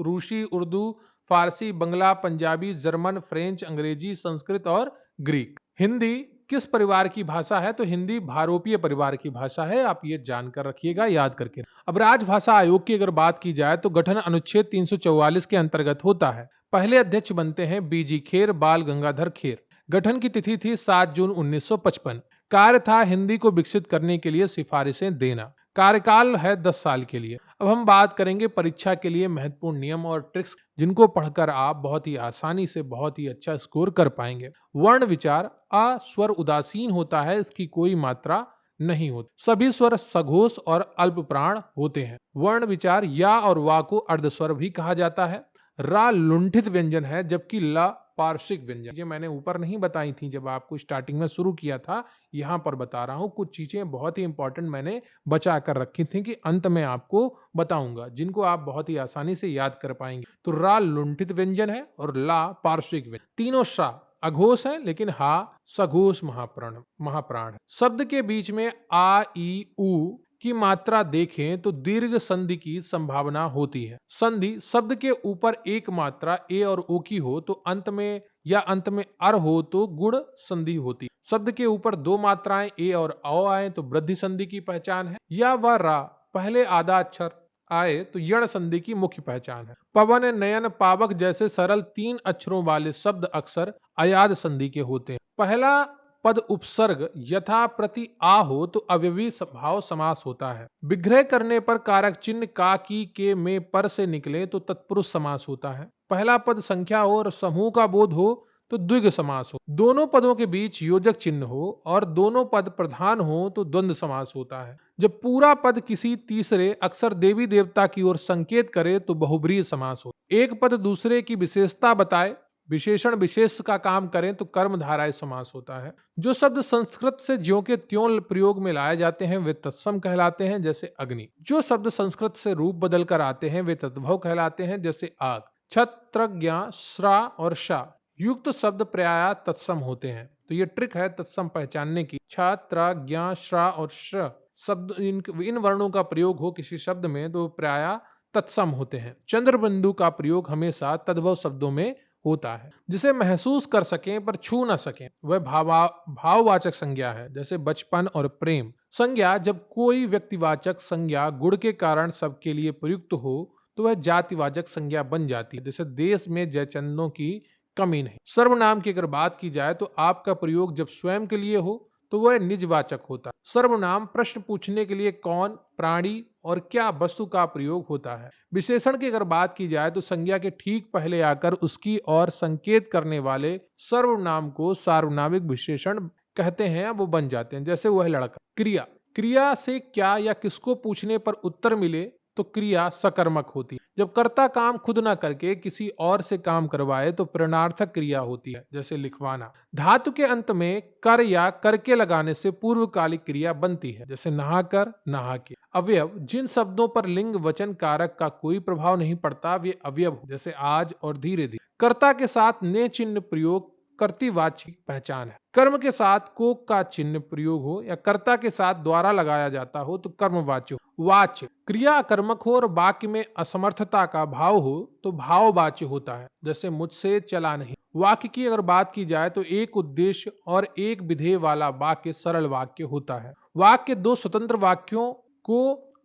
रूसी, उर्दू, फारसी, बंगला, पंजाबी, जर्मन, फ्रेंच, अंग्रेजी, संस्कृत और ग्रीक। हिंदी किस परिवार की भाषा है? तो हिंदी भारोपीय परिवार की भाषा है। आप ये जानकर रखिएगा, याद करके। अब राजभाषा आयोग की अगर बात की जाए तो गठन अनुच्छेद 344 के अंतर्गत होता है। पहले अध्यक्ष बनते हैं बीजी खेर, बाल गंगाधर खेर। गठन की तिथि थी 7 जून 1955। कार्य था हिंदी को विकसित करने के लिए सिफारिशें देना। कार्यकाल है 10 साल के लिए। अब हम बात करेंगे परीक्षा के लिए महत्वपूर्ण नियम और ट्रिक्स, जिनको पढ़कर आप बहुत ही आसानी से बहुत ही अच्छा स्कोर कर पाएंगे। वर्ण विचार, अ स्वर उदासीन होता है, इसकी कोई मात्रा नहीं होती। सभी स्वर सघोष और अल्प प्राण होते हैं। वर्ण विचार, या और वा को अर्धस्वर भी कहा जाता है। रा लुंठित व्यंजन है, जबकि ला पार्श्विक व्यंजन। ये मैंने ऊपर नहीं बताई थी जब आपको स्टार्टिंग में शुरू किया था, यहाँ पर बता रहा हूँ। कुछ चीजें बहुत ही इंपॉर्टेंट मैंने बचा कर रखी थी कि अंत में आपको बताऊंगा, जिनको आप बहुत ही आसानी से याद कर पाएंगे। तो रा लुंठित व्यंजन है और ला पार्श्विक व्यंजन। तीनों सा अघोष है, लेकिन हा सघोष महाप्राण है। शब्द के बीच में आ, ई, उ की मात्रा देखें तो दीर्घ संधि की संभावना होती है। संधि शब्द के ऊपर एक मात्रा ए और ओ की हो तो अंत में, या अंत में अर हो तो गुण संधि होती है। शब्द के ऊपर 2 मात्राएं ए और औ आए तो वृद्धि संधि की पहचान है। या व रा पहले आधा अक्षर आए तो यण संधि की मुख्य पहचान है। पवन, नयन, पावक जैसे सरल 3 अक्षरों वाले शब्द अक्सर अयाद संधि के होते हैं। पहला पद उपसर्ग यथा प्रति आ हो तो अव्ययी भाव समास होता है। विग्रह करने पर कारक चिन्ह का, की, के, में, पर से निकले तो तत्पुरुष समास होता है। पहला पद संख्या हो और समूह का बोध हो तो द्विग समास हो। दोनों पदों के बीच योजक चिन्ह हो और दोनों पद प्रधान हो तो द्वंद्व समास होता है। जब पूरा पद किसी तीसरे अक्सर देवी देवता की ओर संकेत करे तो बहुब्रीहि समास हो। एक पद दूसरे की विशेषता बताए, विशेषण विशेष का काम करें तो कर्मधारय समास होता है। जो शब्द संस्कृत से ज्यों के त्यों प्रयोग में लाए जाते हैं वे तत्सम कहलाते हैं, जैसे अग्नि। जो शब्द संस्कृत से रूप बदल कर आते हैं वे तद्भव कहलाते हैं, जैसे आग। छत्र, ज्ञा, श्रा और शा युक्त शब्द प्रायः तत्सम होते हैं। तो ये ट्रिक है तत्सम पहचानने की। छत्र, ज्ञा, श्रा और श शब्द, इन वर्णों का प्रयोग हो किसी शब्द में तो प्रायः तत्सम होते हैं। चंद्रबिंदु का प्रयोग हमेशा तद्भव शब्दों में होता है। जिसे महसूस कर सकें पर छू न सकें वह भाववाचक संज्ञा है, जैसे बचपन और प्रेम। संज्ञा जब कोई व्यक्तिवाचक संज्ञा गुण के कारण सबके लिए प्रयुक्त हो तो वह जातिवाचक संज्ञा बन जाती है, जैसे देश में जयचंदों की कमी नहीं। सर्वनाम की अगर बात की जाए तो आपका प्रयोग जब स्वयं के लिए हो तो वह निजवाचक होता है। सर्वनाम प्रश्न पूछने के लिए कौन, प्राणी और क्या वस्तु का प्रयोग होता है। विशेषण की अगर बात की जाए तो संज्ञा के ठीक पहले आकर उसकी ओर संकेत करने वाले सर्वनाम को सार्वनामिक विशेषण कहते हैं, वो बन जाते हैं, जैसे वह लड़का। क्रिया, क्रिया से क्या या किसको पूछने पर उत्तर मिले तो क्रिया सकर्मक होती है। जब कर्ता काम खुद ना करके किसी और से काम करवाए तो प्रेरणार्थक क्रिया होती है, जैसे लिखवाना। धातु के अंत में कर या करके लगाने से पूर्वकालिक क्रिया बनती है, जैसे नहाकर, नहा के। अवयव, जिन शब्दों पर लिंग वचन कारक का कोई प्रभाव नहीं पड़ता वे अवयव, जैसे आज और धीरे धीरे। कर्ता के साथ ने चिन्ह प्रयोग कर्तृवाच्य की पहचान है। कर्म के साथ कोक का चिन्ह प्रयोग हो या कर्ता के साथ द्वारा लगाया जाता हो तो कर्मवाच्य हो। वाच्य, क्रिया कर्मक हो और वाक्य में असमर्थता का भाव हो तो भाववाच्य होता है, जैसे मुझसे चला नहीं। वाक्य की अगर बात की जाए तो एक उद्देश्य और एक विधेय वाला वाक्य सरल वाक्य होता है। वाक्य 2 स्वतंत्र वाक्यों को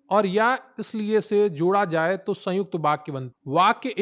और या इसलिए से जोड़ा जाए तो संयुक्त वाक्य बनता। वाक्य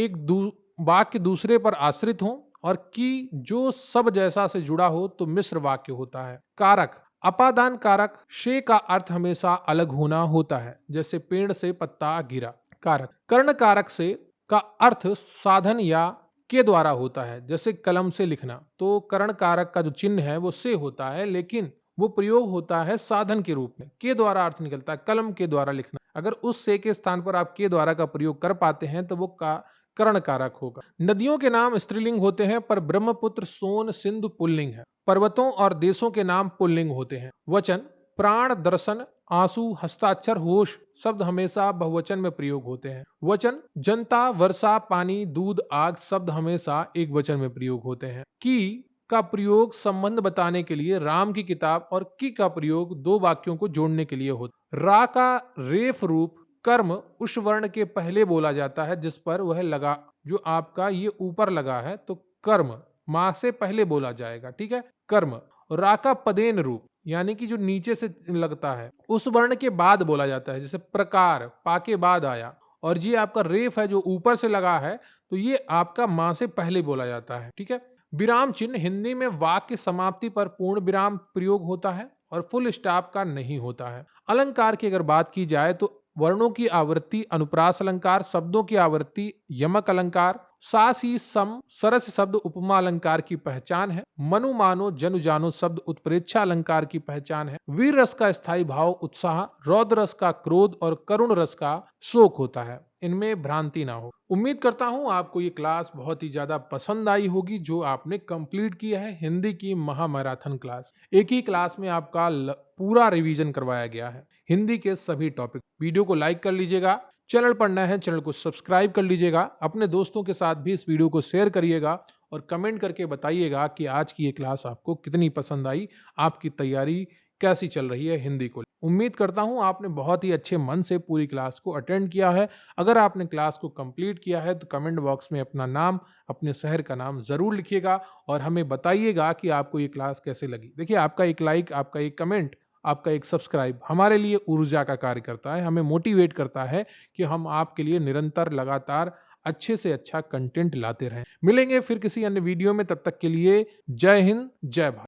वाक्य दूसरे पर आश्रित हो, और की जो सब जैसा से जुड़ा हो तो मिश्र वाक्य होता है। कारक, अपादान कारक से का अर्थ हमेशा अलग होना होता है, जैसे पेड़ से पत्ता गिरा। कारक, कर्ण कारक से का अर्थ साधन या के द्वारा होता है, जैसे कलम से लिखना। तो कर्ण कारक का जो चिन्ह है वो से होता है, लेकिन वो प्रयोग होता है साधन के रूप में, के द्वारा अर्थ निकलता है, कलम के द्वारा लिखना। अगर उस से के स्थान पर आप के द्वारा का प्रयोग कर पाते हैं तो वो का कर्ण कारक होगा। नदियों के नाम स्त्रीलिंग होते हैं, पर ब्रह्मपुत्र, सोन, सिंधु पुल्लिंग है। पर्वतों और देशों के नाम पुल्लिंग होते हैं। वचन, प्राण, दर्शन, आंसू, हस्ताक्षर, होश शब्द हमेशा बहुवचन में प्रयोग होते हैं। वचन, जनता, वर्षा, पानी, दूध, आग शब्द हमेशा एक वचन में प्रयोग होते हैं। की का प्रयोग संबंध बताने के लिए राम की किताब, और की का प्रयोग दो वाक्यों को जोड़ने के लिए होता है। रा का रेफ रूप कर्म उस वर्ण के पहले बोला जाता है जिस पर वह लगा। जो आपका ये ऊपर लगा है तो कर्म मां से पहले बोला जाएगा, ठीक है, कर्म। रा का पदेन रूप यानी कि जो नीचे से लगता है उस वर्ण के बाद बोला जाता है, जैसे प्रकार पा के बाद आया। और ये आपका रेफ है जो ऊपर से लगा है, तो ये आपका मां से पहले बोला जाता है, ठीक है। विराम चिन्ह, हिंदी में वाक्य समाप्ति पर पूर्ण विराम प्रयोग होता है और फुल स्टॉप का नहीं होता है। अलंकार की अगर बात की जाए तो वर्णों की आवृत्ति अनुप्रास अलंकार, शब्दों की आवृत्ति यमक अलंकार, सास ही सम सरस शब्द उपमा अलंकार की पहचान है। मनु मानो जनु जानो शब्द उत्प्रेक्षा अलंकार की पहचान है। वीर रस का स्थायी भाव उत्साह, रौद्र रस का क्रोध और करुण रस का शोक होता है। इनमें भ्रांति ना हो। उम्मीद करता हूं आपको ये क्लास बहुत ही ज्यादा पसंद आई होगी, जो आपने कंप्लीट किया है हिंदी की महामैराथन क्लास। एक ही क्लास में आपका पूरा रिवीजन करवाया गया है हिंदी के सभी टॉपिक। वीडियो को लाइक कर लीजिएगा, चैनल पर नए हैं चैनल को सब्सक्राइब कर लीजिएगा, अपने दोस्तों के साथ भी इस वीडियो को शेयर करिएगा और कमेंट करके बताइएगा कि आज की ये क्लास आपको कितनी पसंद आई, आपकी तैयारी कैसी चल रही है हिंदी को। उम्मीद करता हूं आपने बहुत ही अच्छे मन से पूरी क्लास को अटेंड किया है। अगर आपने क्लास को कंप्लीट किया है तो कमेंट बॉक्स में अपना नाम, अपने शहर का नाम जरूर लिखिएगा और हमें बताइएगा कि आपको ये क्लास कैसे लगी। देखिए, आपका एक लाइक, आपका एक कमेंट, आपका एक सब्सक्राइब हमारे लिए ऊर्जा का कार्य करता है, हमें मोटिवेट करता है कि हम आपके लिए निरंतर लगातार अच्छे से अच्छा कंटेंट लाते रहें। मिलेंगे फिर किसी अन्य वीडियो में, तब तक के लिए जय हिंद, जय भारत।